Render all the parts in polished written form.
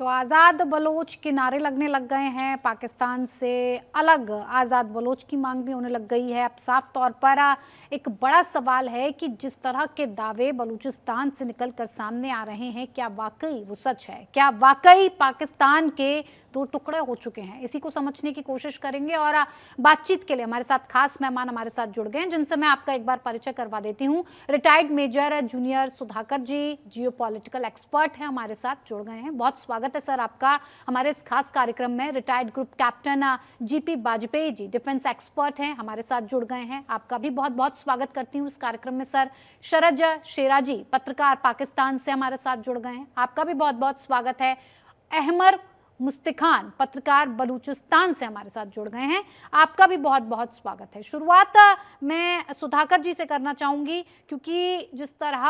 तो आज़ाद बलोच के नारे लगने लग गए हैं, पाकिस्तान से अलग आज़ाद बलोच की मांग भी होने लग गई है। अब साफ तौर पर एक बड़ा सवाल है कि जिस तरह के दावे बलूचिस्तान से निकलकर सामने आ रहे हैं, क्या वाकई वो सच है? क्या वाकई पाकिस्तान के दो टुकड़े हो चुके हैं? इसी को समझने की कोशिश करेंगे और बातचीत के लिए हमारे साथ खास मेहमान हमारे साथ जुड़ गए हैं, जिनसे मैं आपका एक बार परिचय करवा देती हूँ। रिटायर्ड मेजर जूनियर सुधाकर जी, जियोपॉलिटिकल एक्सपर्ट हैं, हमारे साथ जुड़ गए हैं। बहुत स्वागत है सर आपका हमारे इस खास कार्यक्रम में। Retired group captain GP Vajpayee ji, defence expert हैं, हमारे साथ जुड़ गए हैं। आपका भी बहुत बहुत स्वागत करती हूँ इस कार्यक्रम में सर। शरज शेरा जी, पत्रकार, पाकिस्तान से हमारे साथ जुड़ गए हैं, आपका भी बहुत बहुत स्वागत है। अहमर मुस्तिखान, पत्रकार, बलूचिस्तान से हमारे साथ जुड़ गए हैं, आपका भी बहुत बहुत स्वागत है। शुरुआत मैं सुधाकर जी से करना चाहूंगी, क्योंकि जिस तरह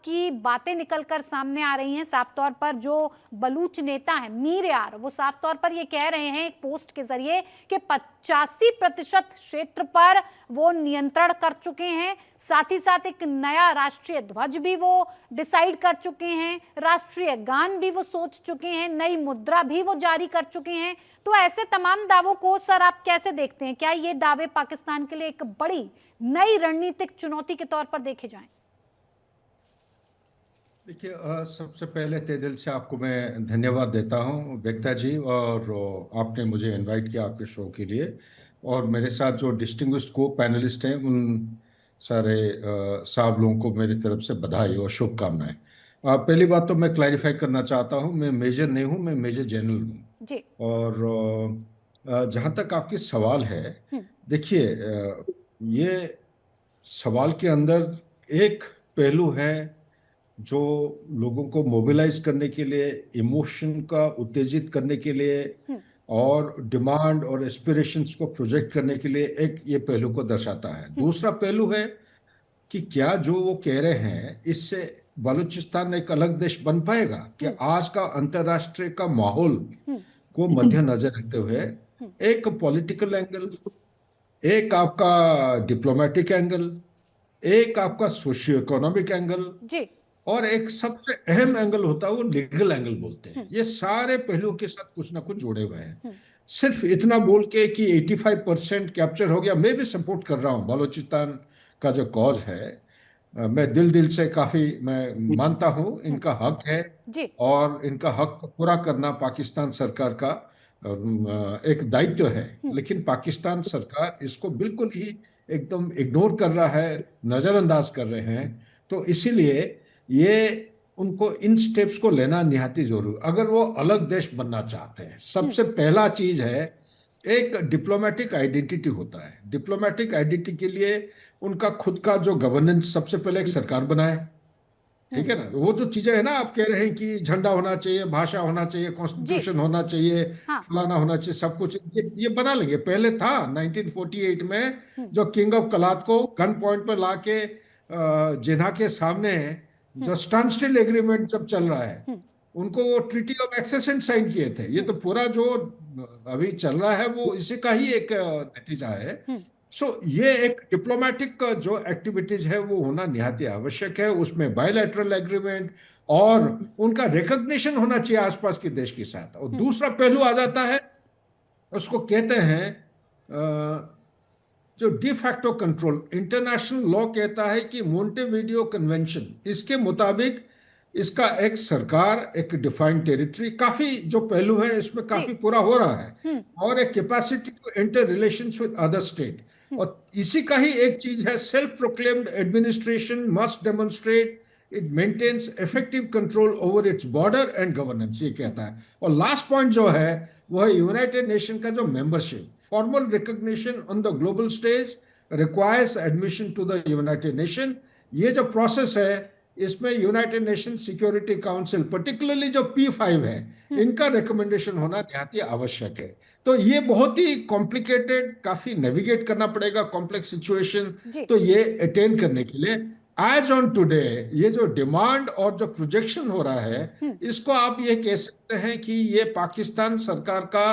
की बातें निकलकर सामने आ रही हैं, साफ तौर पर जो बलूच नेता है मीर यार, वो साफ तौर पर ये कह रहे हैं एक पोस्ट के जरिए कि 85% क्षेत्र पर वो नियंत्रण कर चुके हैं। साथ ही साथ एक नया राष्ट्रीय ध्वज भी वो डिसाइड कर चुके हैं, राष्ट्रीय गान भी वो सोच चुके हैं, नई मुद्रा भी वो जारी कर चुके हैं। तो ऐसे तमाम दावों को सर आप कैसे देखते हैं? क्या ये दावे पाकिस्तान के लिए एक बड़ी नई रणनीतिक चुनौती के तौर पर देखे जाएं? देखिए, सबसे पहले तहे दिल से आपको मैं धन्यवाद देता हूं बेक्ता जी, और आपने मुझे इनवाइट किया आपके शो के लिए। और मेरे साथ जो डिस्टिंग्विश्ड को पैनलिस्ट हैं, उन सारे साहब लोगों को मेरी तरफ से बधाई और शुभकामनाएं। पहली बात तो मैं क्लैरिफाई करना चाहता हूं, मैं मेजर नहीं हूं, मैं मेजर जनरल हूं। जी। और जहां तक आपकी सवाल है, देखिए, ये सवाल के अंदर एक पहलू है जो लोगों को मोबिलाइज करने के लिए, इमोशन का उत्तेजित करने के लिए, और डिमांड और एस्पिरेशंस को प्रोजेक्ट करने के लिए एक ये पहलू को दर्शाता है। दूसरा पहलू है कि क्या जो वो कह रहे हैं इससे बलूचिस्तान एक अलग देश बन पाएगा? कि आज का अंतर्राष्ट्रीय का माहौल को मद्देनजर रखते हुए एक पॉलिटिकल एंगल, एक आपका डिप्लोमेटिक एंगल, एक आपका सोशियो इकोनॉमिक एंगल, जी। और एक सबसे अहम एंगल होता है वो लीगल एंगल बोलते हैं। ये सारे पहलुओं के साथ कुछ ना कुछ जुड़े हुए हैं। सिर्फ इतना बोल के कि 85% कैप्चर हो गया, मैं भी सपोर्ट कर रहा हूँ बलूचिस्तान का जो कॉज है। मैं दिल से काफी मैं मानता हूँ इनका हक है, जी। और इनका हक को पूरा करना पाकिस्तान सरकार का एक दायित्व है। लेकिन पाकिस्तान सरकार इसको बिल्कुल ही एकदम इग्नोर कर रहा है, नजरअंदाज कर रहे हैं। तो इसीलिए ये उनको इन स्टेप्स को लेना निहाती जरूरी। अगर वो अलग देश बनना चाहते हैं, सबसे पहला चीज है एक डिप्लोमेटिक आइडेंटिटी होता है। डिप्लोमेटिक आइडेंटिटी के लिए उनका खुद का जो गवर्नेंस, सबसे पहले एक सरकार बनाए, ठीक है ना। वो जो चीजें है ना, आप कह रहे हैं कि झंडा होना चाहिए, भाषा होना चाहिए, जी। कॉन्स्टिट्यूशन होना चाहिए, हाँ। फलाना होना चाहिए, सब कुछ ये बना लेंगे। पहले था 1948 में, जो किंग ऑफ कलात को गन पॉइंट पर लाके जिन्हा के सामने जो स्टैंड स्टिल एग्रीमेंट जब चल रहा है, उनको वो ट्रीटी ऑफ एक्सेशन साइन किए थे। ये तो पूरा जो अभी चल रहा है वो इसी का ही एक नतीजा है। सो ये एक डिप्लोमेटिक जो एक्टिविटीज है वो होना निहाती आवश्यक है। उसमें बायलैटरल एग्रीमेंट और उनका रिकॉग्निशन होना चाहिए आसपास के देश के साथ। और दूसरा पहलू आ जाता है, उसको कहते हैं जो डिफैक्टो कंट्रोल। इंटरनेशनल लॉ कहता है कि मोंटेविडियो कन्वेंशन, इसके मुताबिक इसका एक सरकार, एक डिफाइंड टेरिटरी, काफी जो पहलू है इसमें काफी पूरा हो रहा है, और एक capacity to enter relations with other state. और इसी का ही एक चीज है, self proclaimed administration must demonstrate it maintains effective control over its border and governance, ये कहता है। और लास्ट पॉइंट जो है वो है यूनाइटेड नेशन का जो membership. Formal recognition on the global stage requires admission to the United Nation। ये जो प्रोसेस है इसमें United nation security council, particularly जो P5 है, इनका रिकमेंडेशन होना निहाती आवश्यक है। तो ये बहुत ही कॉम्प्लिकेटेड, काफी नेविगेट करना पड़ेगा कॉम्प्लेक्स सिचुएशन। तो ये अटेन करने के लिए एज ऑन टुडे ये जो डिमांड और जो प्रोजेक्शन हो रहा है, इसको आप ये कह सकते हैं कि ये पाकिस्तान सरकार का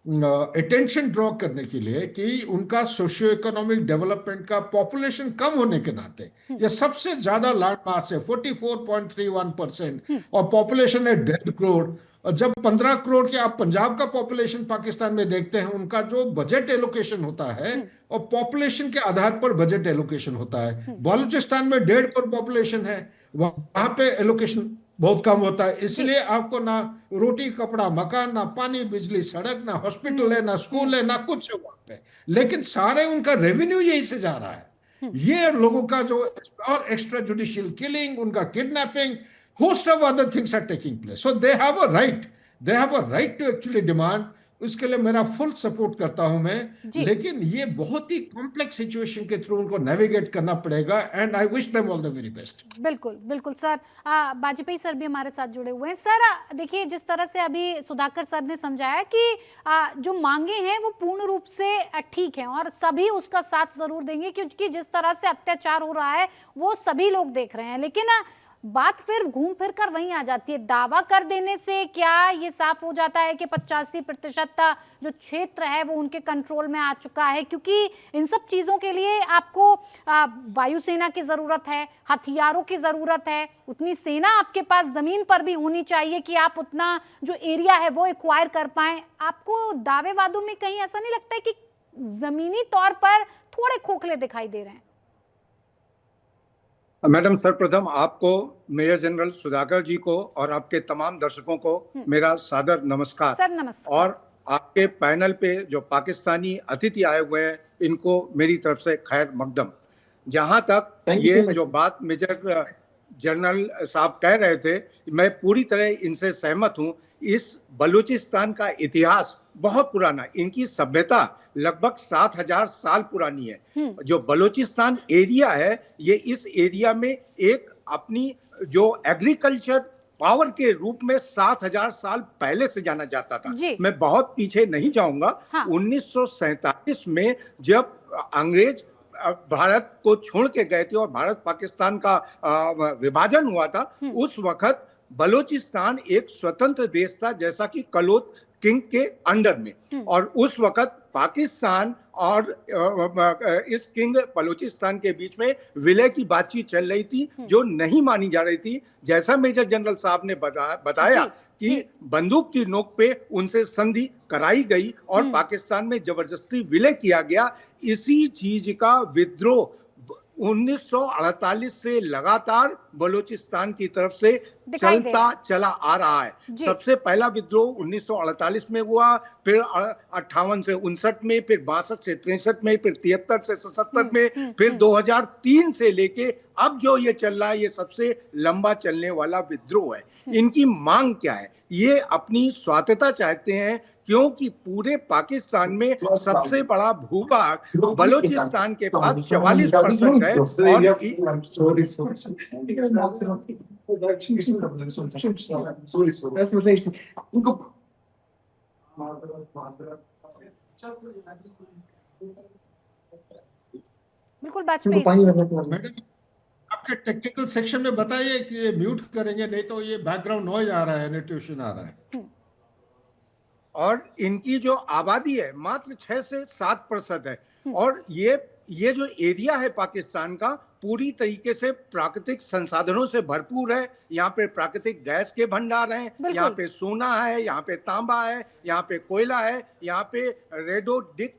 अटेंशन ड्रॉ करने के लिए कि उनका सोशियो इकोनॉमिक डेवलपमेंट का पॉपुलेशन कम होने के नाते ये सबसे ज्यादा लैंड मास है 44.31%, और पॉपुलेशन है 1.5 करोड़। और जब 15 करोड़ के आप पंजाब का पॉपुलेशन पाकिस्तान में देखते हैं, उनका जो बजट एलोकेशन होता है और पॉपुलेशन के आधार पर बजट एलोकेशन होता है। बलूचिस्तान में 1.5 करोड़ पॉपुलेशन है, वहां पे एलोकेशन बहुत कम होता है। इसलिए आपको ना रोटी कपड़ा मकान, ना पानी बिजली सड़क, ना हॉस्पिटल है, ना स्कूल है, ना कुछ है वहां पे। लेकिन सारे उनका रेवेन्यू यही से जा रहा है। ये लोगों का जो और एक्स्ट्रा जुडिशियल किलिंग, उनका kidnapping, host of other things are taking place. So they have a right to actually demand। उसके लिए मेरा फुल सपोर्ट करता हूं मैं, जी लेकिन ये बहुत ही कॉम्प्लेक्स सिचुएशन के थ्रू उनको नेविगेट करना पड़ेगा, and I wish them all the very best. बिल्कुल बिल्कुल सर। वाजपेयी सर भी हमारे साथ जुड़े हुए हैं। सर देखिए, जिस तरह से अभी सुधाकर सर ने समझाया कि जो मांगे हैं वो पूर्ण रूप से ठीक हैं और सभी उसका साथ जरूर देंगे, क्योंकि जिस तरह से अत्याचार हो रहा है वो सभी लोग देख रहे हैं। लेकिन बात फिर घूम फिर कर वहीं आ जाती है। दावा कर देने से क्या ये साफ हो जाता है कि 85% जो क्षेत्र है वो उनके कंट्रोल में आ चुका है? क्योंकि इन सब चीजों के लिए आपको वायुसेना की जरूरत है, हथियारों की जरूरत है, उतनी सेना आपके पास जमीन पर भी होनी चाहिए कि आप उतना जो एरिया है वो एक्वायर कर पाए। आपको दावे वादों में कहीं ऐसा नहीं लगता है कि जमीनी तौर पर थोड़े खोखले दिखाई दे रहे हैं? मैडम, सर्वप्रथम आपको, मेजर जनरल सुधाकर जी को और आपके तमाम दर्शकों को मेरा सादर नमस्कार। सर नमस्कार। और आपके पैनल पे जो पाकिस्तानी अतिथि आए हुए हैं, इनको मेरी तरफ से खैर मकदम। जहां तक ये जो बात मेजर जनरल साहब कह रहे थे, मैं पूरी तरह इनसे सहमत हूं। इस बलूचिस्तान का इतिहास बहुत पुराना, इनकी सभ्यता लगभग 7,000 साल पुरानी है। जो बलूचिस्तान एरिया है, ये इस एरिया में एक अपनी जो एग्रीकल्चर पावर के रूप में 7,000 साल पहले से जाना जाता था। मैं बहुत पीछे नहीं जाऊंगा। 1947 में जब अंग्रेज भारत को छोड़ के गए थे और भारत पाकिस्तान का विभाजन हुआ था, उस वक्त बलूचिस्तान एक स्वतंत्र देश था, जैसा कि कलोत किंग के अंडर में। और उस वक्त पाकिस्तान और इस किंग बलूचिस्तान के बीच में विलय की बातचीत चल रही थी, जो नहीं मानी जा रही थी। जैसा मेजर जनरल साहब ने बताया कि बंदूक की नोक पे उनसे संधि कराई गई और पाकिस्तान में जबरदस्ती विलय किया गया। इसी चीज का विद्रोह 1948 से लगातार बलूचिस्तान की तरफ से चलता चला आ रहा है। सबसे पहला विद्रोह 1948 में हुआ, फिर 58 से 59 में, फिर 62 से 63 में, फिर 73 से 77 में, फिर 2003 से लेके अब जो ये चल रहा है, ये सबसे लंबा चलने वाला विद्रोह है। इनकी मांग क्या है? ये अपनी स्वायत्तता चाहते हैं, क्योंकि पूरे पाकिस्तान में सबसे बड़ा भूभाग बलूचिस्तान के पास 44% है। बिल्कुल वाजपेयी, आपके टेक्निकल सेक्शन में बताइए कि ये म्यूट करेंगे, नहीं तो ये बैकग्राउंड नॉइज आ रहा है, नेटेशन आ रहा है। और इनकी जो आबादी है मात्र 6 से 7% है। और ये जो एरिया है पाकिस्तान का, पूरी तरीके से प्राकृतिक संसाधनों से भरपूर है। यहाँ पे प्राकृतिक गैस के भंडार हैं, यहाँ पे सोना है, यहाँ पे तांबा है, यहाँ पे कोयला है, यहाँ पे रेडोडिक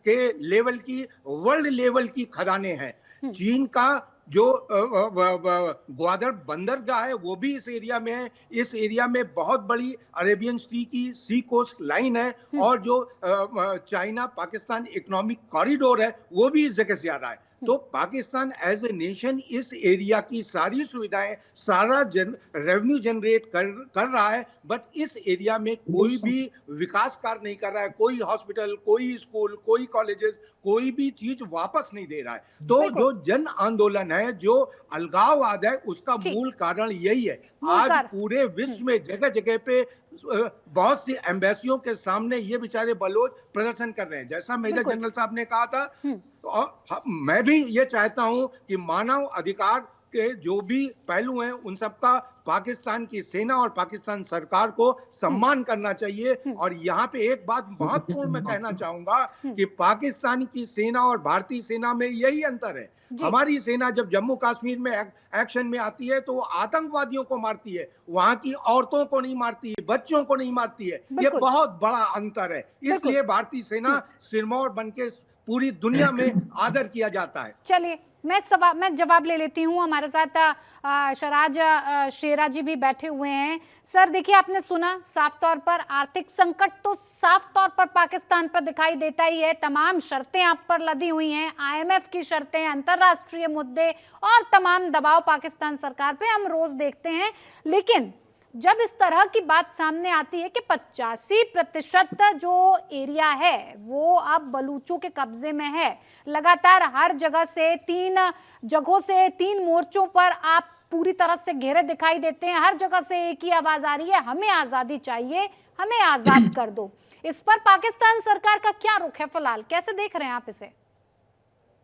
के लेवल की, वर्ल्ड लेवल की खदानें हैं। चीन का जो ग्वादर बंदरगाह है वो भी इस एरिया में है। इस एरिया में बहुत बड़ी अरेबियन सी की सी कोस्ट लाइन है, और जो चाइना पाकिस्तान इकोनॉमिक कॉरिडोर है वो भी इस जगह से आ रहा है। तो पाकिस्तान एज ए नेशन इस एरिया की सारी सुविधाएं, सारा रेवेन्यू जनरेट कर रहा है, बट इस एरिया में कोई भी विकास कार्य नहीं कर रहा है। कोई हॉस्पिटल, कोई स्कूल, कोई कॉलेजेस, कोई भी चीज वापस नहीं दे रहा है। तो जो जन आंदोलन है, जो अलगाववाद है, उसका मूल कारण यही है। आज पूरे विश्व में जगह जगह पे बहुत सी एम्बेसियों के सामने ये बेचारे बलोच प्रदर्शन कर रहे हैं। जैसा मेजर जनरल साहब ने कहा था, और मैं भी ये चाहता हूं कि मानव अधिकार के जो भी पहलू हैं उन सबका पाकिस्तान की सेना और पाकिस्तान सरकार को सम्मान करना चाहिए। और यहाँ पे एक बात महत्वपूर्ण मैं कहना चाहूंगा कि पाकिस्तान की सेना और भारतीय सेना में यही अंतर है। हमारी सेना जब जम्मू कश्मीर में एक्शन में आती है तो वो आतंकवादियों को मारती है, वहां की औरतों को नहीं मारती है, बच्चों को नहीं मारती है। ये बहुत बड़ा अंतर है, इसलिए भारतीय सेना सिरमौर बन के पूरी दुनिया में आदर किया जाता है। चलिए मैं जवाब ले लेती हूँ। हमारे साथ शराज शेरा जी भी बैठे हुए हैं। सर देखिए, आपने सुना, साफ तौर पर आर्थिक संकट तो साफ तौर पर पाकिस्तान पर दिखाई देता ही है। तमाम शर्तें आप पर लदी हुई हैं, IMF की शर्तें, अंतर्राष्ट्रीय मुद्दे और तमाम दबाव पाकिस्तान सरकार पे हम रोज देखते हैं। लेकिन जब इस तरह की बात सामने आती है कि 85% जो एरिया है वो अब बलूचों के कब्जे में है, लगातार हर जगह से 3 जगहों से 3 मोर्चों पर आप पूरी तरह से घेरे दिखाई देते हैं, हर जगह से एक ही आवाज आ रही है, हमें आजादी चाहिए, हमें आजाद कर दो। इस पर पाकिस्तान सरकार का क्या रुख है फिलहाल, कैसे देख रहे हैं आप इसे?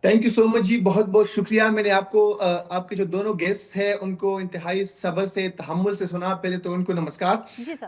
थैंक यू सो मच जी, बहुत बहुत शुक्रिया। मैंने आपको आपके जो दोनों गेस्ट हैं उनको इंतहाई सब्र से तहम्मुल से सुना। पहले तो उनको नमस्कार जी सर।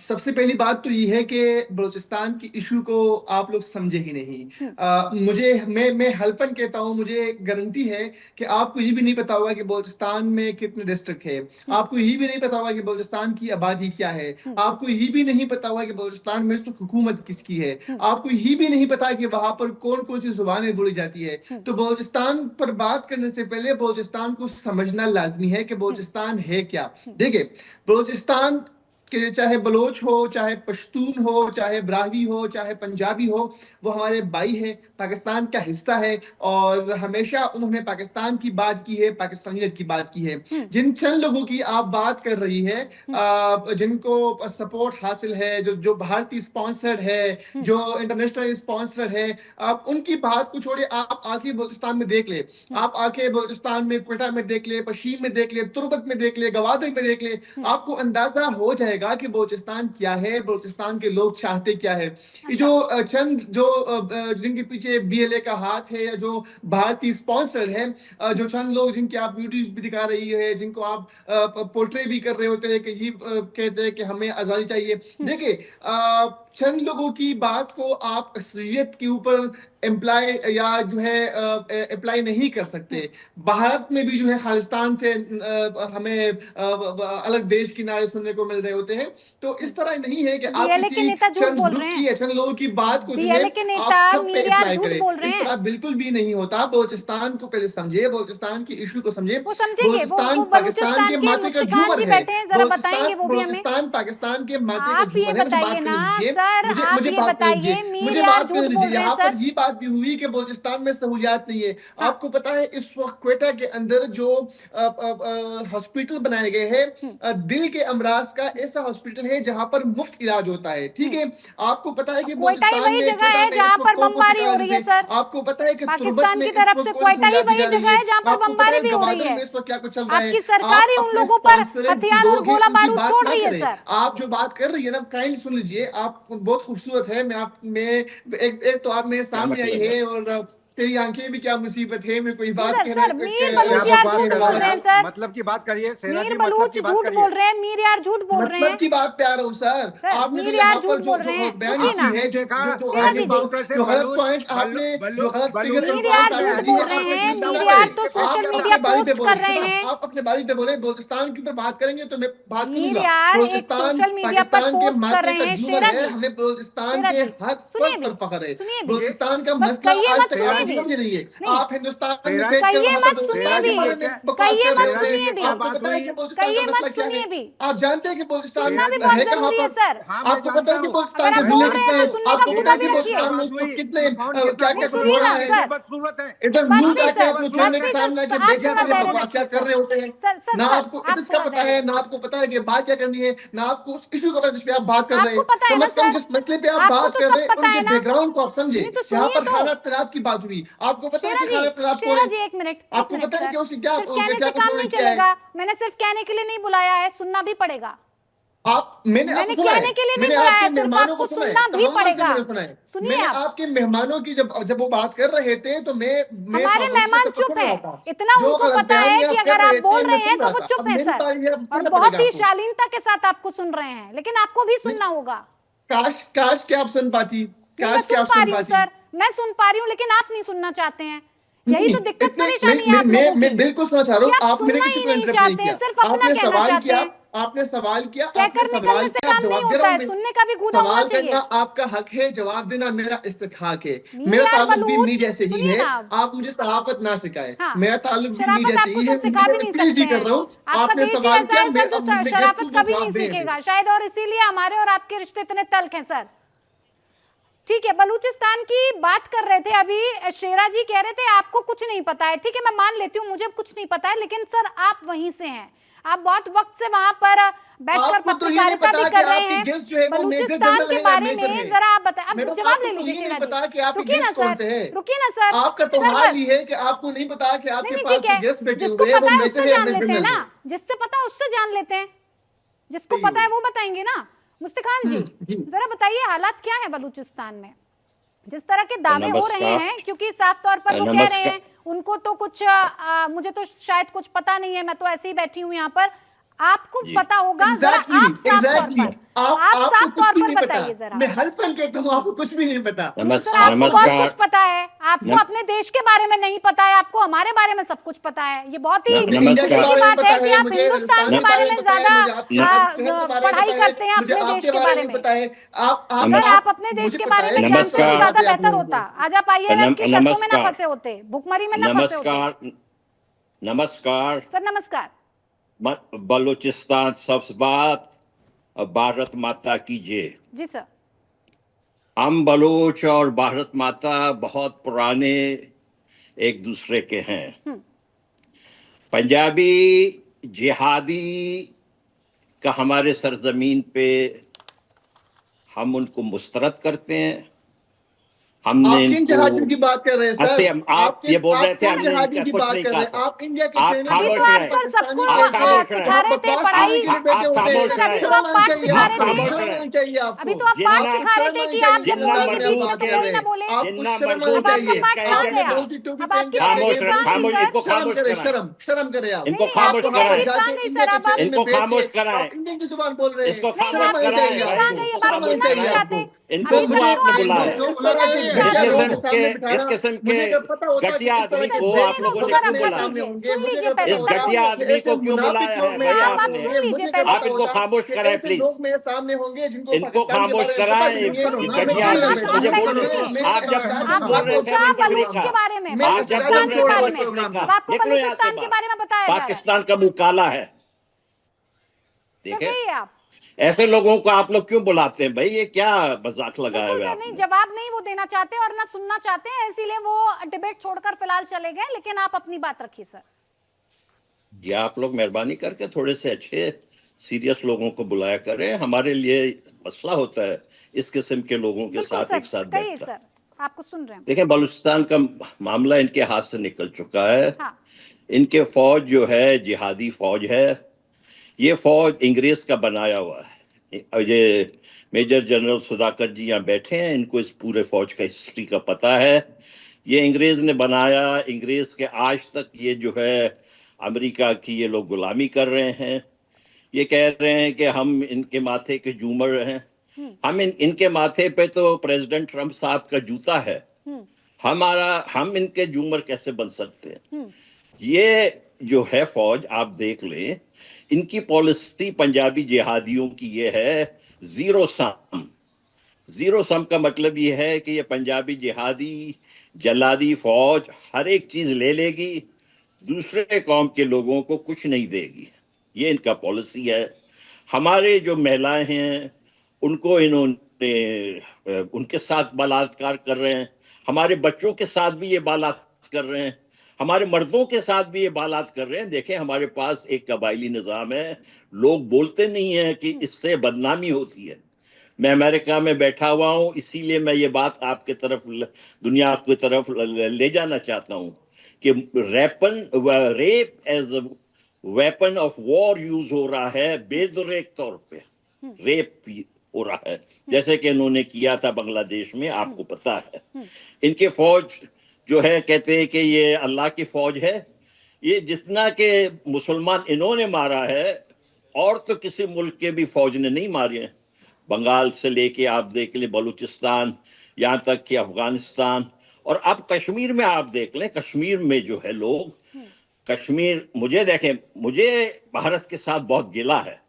सबसे पहली बात तो ये है कि बलूचिस्तान की इशू को आप लोग समझे ही नहीं। मुझे मैं हल्पन कहता हूँ, मुझे गारंटी है कि आपको ये भी नहीं पता होगा कि बलूचिस्तान में कितने डिस्ट्रिक्ट है, आपको ये भी नहीं पता होगा कि बलूचिस्तान की आबादी क्या है, आपको ये भी नहीं पता होगा कि बलूचिस्तान में हुकूमत किसकी है, आपको ये भी नहीं पता कि वहां पर कौन कौन सी जुबानें बोली जाती है। तो बलूचिस्तान पर बात करने से पहले बलूचिस्तान को समझना लाजमी है कि बलूचिस्तान है क्या। देखिए, बलूचिस्तान के चाहे बलोच हो, चाहे पश्तून हो, चाहे ब्राह्वी हो, चाहे पंजाबी हो, वो हमारे भाई है, पाकिस्तान का हिस्सा है और हमेशा उन्होंने पाकिस्तान की बात की है, पाकिस्तानियत की बात की है। जिन चंद लोगों की आप बात कर रही है, जिनको सपोर्ट हासिल है, जो भारतीय स्पॉन्सर्ड है, जो इंटरनेशनल स्पॉन्सर्ड है, आप उनकी बात को छोड़िए, आप आके बलूचिस्तान में देख ले, आप आके बलूचिस्तान में क्वेटा में देख ले, पशीम में देख ले, तुर्बत में देख ले, गवादर में देख ले, आपको अंदाजा हो जाएगा कि बलूचिस्तान क्या है, बलूचिस्तान के लोग चाहते क्या है। ये जो चंद जो जिनके पीछे BLA का हाथ है या जो भारतीय स्पॉन्सर है, जो चंद लोग जिनके आप वीडियोस भी दिखा रही है, जिनको आप पोर्ट्रे भी कर रहे होते हैं कि ये कहते हैं कि हमें आजादी चाहिए। देखिए, चंद लोगों की बात को आप अक्सरियत के ऊपर एम्प्लाई या जो है अप्लाई नहीं कर सकते। भारत में भी जो है खालिस्तान से हमें अलग देश की नारे सुनने को मिल रहे होते हैं। तो इस तरह नहीं है कि आप किसी चंद ग्रुप की या चंद लोगों की बात को जो है आप सब पे अप्लाई करें, इस तरह बिल्कुल भी नहीं होता। बलूचिस्तान को पहले समझे, बलूचिस्तान की इशू को समझे। बलूचिस्तान पाकिस्तान के माथे का झूमर है, बलूचिस्तान पाकिस्तान के माथे का झूमर है। मुझे बात करने दीजिए, मुझे बात करने दीजिए। यहाँ पर ये बात भी हुई कि बलूचिस्तान में सहूलियात नहीं है। आपको पता है इस वक्त क्वेटा के अंदर जो हॉस्पिटल बनाए गए हैं, दिल के अमराज का ऐसा हॉस्पिटल है जहां पर मुफ्त इलाज होता है। ठीक है, आपको पता है कि बलूचिस्तान में जगह है जहां पर बमबारी हो रही है सर। आपको पता है कि पाकिस्तान की तरफ से क्वेटा ही वही जगह है जहां पर बमबारी भी हो रही है। इस वक्त क्या कुछ चल रहा है, आपकी सरकार ही उन लोगों पर हथियार और गोला बारूद छोड़ रही है सर। आप जो बात कर रही है ना, काइंडली सुन लीजिए। आप बहुत खूबसूरत है, मैं एक तो आप मेरे सामने आई है और तेरी आंखें भी क्या मुसीबत है। मैं कोई बात कह मतलब की बात करिए, मीर बलूच झूठ बोल रहे हैं, मीर यार झूठ बोल रहे हैं। की बात पे आ रहा हूँ सर। आपने जो यहाँ पर जो बयान की है, जो गलत पॉइंट आपने, जो गलत फिगर आप अपने बारी पे बोले। बलूचिस्तान के ऊपर बात करेंगे तो मैं बात करूंगा। बलूचिस्तान पाकिस्तान के माथे का झूमर है, हमें बलूचिस्तान के हर फर्द पर फख्र है। बलूचिस्तान का मसला आज तक आप समझ नहीं है। आप हिंदुस्तान में आप जानते हैं कि बलूचिस्तान है कहाँ पर? आपको पता है कि बलूचिस्तान के जिले कितने हैं? आपको पता है कि बलूचिस्तान में कितने क्या क्या कुछ हो रहा है? इधर मुंह जाके आप लोग कैमरे के सामने आके बेजा बकवासियात कर रहे होते हैं। ना आपको इसका पता है, ना आपको पता है कि बात क्या करनी है, ना आपको उस इशू का पता जिस पे आप बात कर रहे हैं। कम से कम जिस मसले पे आप बात कर रहे हैं उनके बैकग्राउंड को आप समझे। यहाँ पर खाना तलाब की बात हुई, आपको पता है कि खाना तलाब कौन है? एक मिनट, आपको पता है कि उसने क्या काम नहीं चलेगा। मैंने सिर्फ कहने के लिए नहीं बुलाया है, सुनना भी पड़ेगा। मैंने आपको सुना है, कहने के लिए नहीं मैंने बुलाया, आपके सिर्फ मेहमानों को आपको सुना है, सुनना भी तमाम से पड़ेगा। मैंने सुना है। सुनिए मैंने आप, आपके मेहमानों की जब वो बात कर रहे थे तो मैं हमारे खामोशी से मेहमान सबको चुप सुन रहा हैं, था। इतना जो उनको पता है गलतफहमी कि आप कर अगर आप रहे थे बोल मैं रहे हैं सुन तो रहा वो था। चुप अब है मेरी सर, बारी है, अब और सुनना बहुत पड़ेगा ही आपको। शालीनता के साथ आपको सुन रहे हैं, लेकिन आपको भी सुनना होगा। काश कि आप सुन पाती, नहीं, मैं काश कि सुन आप पा सुन रही हूँ पाती। सर, मैं सुन पा रही हूँ, लेकिन आप नहीं सुनना चाहते हैं। यही नहीं, तो दिक्कत इतने परेशानी है आप लोगों मैं की, बिल्कुल सुनना चाह रहा कि हूँ। आप मैंने सुनना किसी ही को नहीं इंटरप्ट नहीं चाहते हैं, किया। सिर्फ अपना आपने कहना सवाल चाहते किया, हैं। आपने सवाल किया, कहकर निकलने से काम नहीं जवाब दे होता रहा है, हूँ। सुनने का भी गूदा होना सवाल चाहिए। करना आपका हक है, जवाब देना मेरा इस्तेखाक है। नहीं मेरा यार ताल्लुक भी बलूच, मी जैसे ही सुनिए है। ना अब। आप मुझे सहाफत ना सिखाएं। हाँ, मेरा ताल्लुक भी मी शराफत जैसे आपको ही है। सब सिखा भी मैं नहीं पीएचडी सकते कर हैं, रहा हूँ। आपका आपने देश ही सवाल ऐसा किया, है मैं सर जो अब मेरे गेस्ट शराफत को कभी नहीं जवाब देने सीखेगा दें। शायद, और इसीलिए हमारे और आपके रिश्ते इतने तल्ख हैं सर। ठीक है, बलूचिस्तान की बात कर रहे थे अभी, शेरा जी कह रहे थे आपको कुछ नहीं पता है। ठीक है, मैं मान लेती हूँ मुझे कुछ नहीं पता है, लेकिन सर आप वहीं से हैं, आप बहुत वक्त से वहां पर बैठकर आपको तो ये नहीं पत्रकारिता भी पता कि कर रहे आपके हैं। गेस्ट जो है वो मेजर बलूचिस्तान जनरल के है या बारे मेजर में है। जरा आप बताएं, अब मैडम, जवाब आपको ले तो लीजिए ये शेरा नहीं जी। पता कि आपके रुकिए ना गेस्ट कौन सर, से है। रुकिए ना सर, आपका तो सर हाल बस। ही है कि आपको नहीं पता कि नहीं आपके नहीं पास ठीक जो है, गेस्ट बैठे जिसको हुए हैं वो पता है मेजर उससे है या जान लेते हैं जनरल ना, है। जिससे पता है उससे जान लेते हैं, जिसको सही पता है हो। वो बताएंगे ना। मुस्तखान जी, जी। जरा बताइए हालात क्या है बलूचिस्तान में, जिस तरह के दावे हो रहे नमस्कार। हैं, क्योंकि साफ तौर पर वो कह रहे नमस्कार। हैं उनको तो कुछ मुझे तो शायद कुछ पता नहीं है, मैं तो ऐसे ही बैठी हूं यहाँ पर। आपको जी पता होगा, जरा एग्जैक्टली आप साफ तौर एग्जैक्टली पर, आप आपको साफ कुछ तौर भी पर नहीं पता। बताइए जरा। मैं हल्फन कहता हूँ, आपको कुछ भी नहीं पता। नहीं सर, आपको आपको बहुत नमस्कार। कुछ पता है, आपको अपने देश के बारे में नहीं पता है, आपको हमारे बारे में सब कुछ पता है। ये बहुत ही मुझे इंडिया के खुशी की बारे में बात पता है कि है, आप मुझे हिंदुस्तान हिंदुस्तान के के बारे बारे में में पता है, ज्यादा मुझे आपके शहर के बारे में पढ़ाई पता है, करते हैं मुझे अपने देश आपके के बारे बारे में में। पता है। अगर आप अपने देश मुझे के पता बारे है में कि जानते तो नमस्कार। ज्यादा बातें आप बेहतर लोगों को। होता, आज आप IMF की शर्तों में ना नमस्कार। फंसे होते, भुखमरी में ना फंसे होते। नमस्कार। सर नमस्कार। बलूचिस्तान सबसे बात भारत माता की जय। जी सर। हम बलूच और भारत माता बहुत पुराने एक दूसरे के हैं। पंजाबी जिहादी का हमारे सरजमीन पे हम उनको मुस्तरद करते हैं। हमने आप किन इनको जहादियों की बात कर रहे हैं सर? आप ये बोल रहे थे, किन हमने जहादियों इनका की कुछ बात नहीं कर कहा रहे हैं? था। आप इंडिया के आप कहने अभी खामोश तो आप रहें। सर सबको आप खामोश रहें। सिखा रहे थे बकवास पढ़ाई, करने के लिए बैठे आप होते हैं। खामोश सर अभी रहें। तो शर्म आप आनी पाठ चाहिए सिखा आप रहे आपको, थे, खामोश शर्म रहें। आनी चाहिए अभी आपको। तो आप पाठ जिन्ना सिखा रहे शर्म थे आनी कि आप चाहिए जब जिन्ना बोलने अंदाज के में बीच आप मरदूद में बात के कर बोले ही रहे ना हैं। बोले। आपको जिन्ना शर्म मरदूद आनी अब के आपका चाहिए। पाठ इसका कहाँ आपने गया, धोती टोपी अब पहन के आपकी आके खामोश गए रहें। बलूचिस्तान नहीं खामोश, सर। इनको शर्म खामोश करे, कराएं। शर्म करे आप। नहीं इनको नहीं, खामोश आपकी आप वहां कराएं। बलूचिस्तान जाके नहीं इंडिया सर, के अब चैनल में इनको बैठ खामोश के कराएं। आप इंडियन की जुबान बोल रहे हैं। इसको नहीं खामोश शर्म आपकी आनी कराएं चाहिए भाई। बलूचिस्तान आपको, नहीं, इनको अब आप शर्म आनी खामोश सुनना नहीं चाहिए कराएं। चाहते। आपको। इनको अभी तो क्यों तक मुझे तो आपने आप बुलाया इनको है? क्यों सुन बुला हिंदुस्तान रहे के हैं? इस घटिया लोगों किस्म के के सामने इस बिठाना, किस्म के मुझे अगर पता होता कि घटिया इस तरह आदमी के को सुनिए आप ना, लोगों उनको ने मैं क्यों रखा बुलाया? दीजिए, होंगे, सुन मुझे लीजिए अगर पहले, पता इस उधर होता घटिया सुनिए। कि आदमी ऐसे को क्यों मुनाफिक बुलाया लोग है मेरे भाई हाँ, अब आप सामने आपने? सुन होंगे, लीजिए मुझे क्या पहले। पता आप इनको होता खामोश कि कराएं ऐसे प्लीज। लोग मेरे सामने होंगे जिनको इनको पाकिस्तान के खामोश बारे में पता कराएं। भी नहीं है। करो ना, घटिया मुझे आदमी बकवास को बंद मुझे आपने बोल करो। रहे सुनिए, थे। मैं आप जब अहमद जब आपने बोल रहे खान, थे पूछा हमने कुछ नहीं बलूच के कहा। बारे में, मैं आप जब इस्लाम बोल बलूचिस्तान रहे के थे छोड़ बारे हमने रहा में, कुछ नहीं प्रोग्राम कहा। अब को। आपको निकलो यहाँ से बलूचिस्तान के बाहर। बारे में बताया जा रहा है। पाकिस्तान का मुकाला है। सर देखे, कहिए आप। ऐसे लोगों को आप लोग क्यों बुलाते हैं भाई? ये क्या मजाक लगाया बिल्कुल हुआ सर, नहीं आपने? जवाब नहीं वो देना चाहते और ना सुनना चाहते हैं, इसीलिए वो डिबेट छोड़कर फिलहाल चले गए, लेकिन आप अपनी बात रखिए सर। ये आप लोग मेहरबानी करके थोड़े से अच्छे सीरियस लोगों को बुलाया करें। हमारे लिए मसला होता है इस किस्म के लोगों के बिल्कुल साथ सर, एक साथ कहिए बैठकर। सर, आपको सुन रहे हैं। देखिए, बलूचिस्तान का मामला इनके हाथ से निकल चुका है। हाँ, इनके फौज जो है जिहादी फौज है। ये फौज इंग्रेज का बनाया हुआ है। ये मेजर जनरल सुधाकर जी यहाँ बैठे हैं, इनको इस पूरे फौज का हिस्ट्री का पता है। ये अंग्रेज ने बनाया। इंग्रेज के आज तक ये जो है अमेरिका की ये लोग गुलामी कर रहे हैं। ये कह रहे हैं कि हम इनके माथे के झूमर हैं। हम इनके माथे पे तो प्रेसिडेंट ट्रम्प साहब का जूता है। हम इनके झूमर कैसे बन सकते हैं? ये जो है फौज, आप देख लें, इनकी पॉलिसी पंजाबी जिहादियों की ये है जीरो सम। जीरो सम का मतलब ये है कि ये पंजाबी जिहादी जलादी फौज हर एक चीज ले लेगी, दूसरे कौम के लोगों को कुछ नहीं देगी। ये इनका पॉलिसी है। हमारे जो महिलाएं हैं उनको इन्होंने उनके साथ बलात्कार कर रहे हैं। हमारे बच्चों के साथ भी ये बलात्कार कर रहे हैं। हमारे मर्दों के साथ भी ये बालात कर रहे हैं। देखें, हमारे पास एक कबायली निज़ाम है। लोग बोलते नहीं है कि इससे बदनामी होती है। मैं अमेरिका में बैठा हुआ हूं, इसीलिए मैं ये बात आपके तरफ, दुनिया की तरफ ले जाना चाहता हूं कि rape as weapon of war use हो रहा है बेदरेक तौर पे। रेप हो रहा है, जैसे कि इन्होंने किया था बांग्लादेश में, आपको पता है। इनके फौज जो है कहते हैं कि ये अल्लाह की फौज है। ये जितना के मुसलमान इन्होंने मारा है और तो किसी मुल्क के भी फौज ने नहीं मारे हैं। बंगाल से लेके आप देख लें बलूचिस्तान, यहाँ तक कि अफगानिस्तान, और अब कश्मीर में आप देख लें, कश्मीर में जो है लोग, कश्मीर मुझे देखें, मुझे भारत के साथ बहुत गिला है।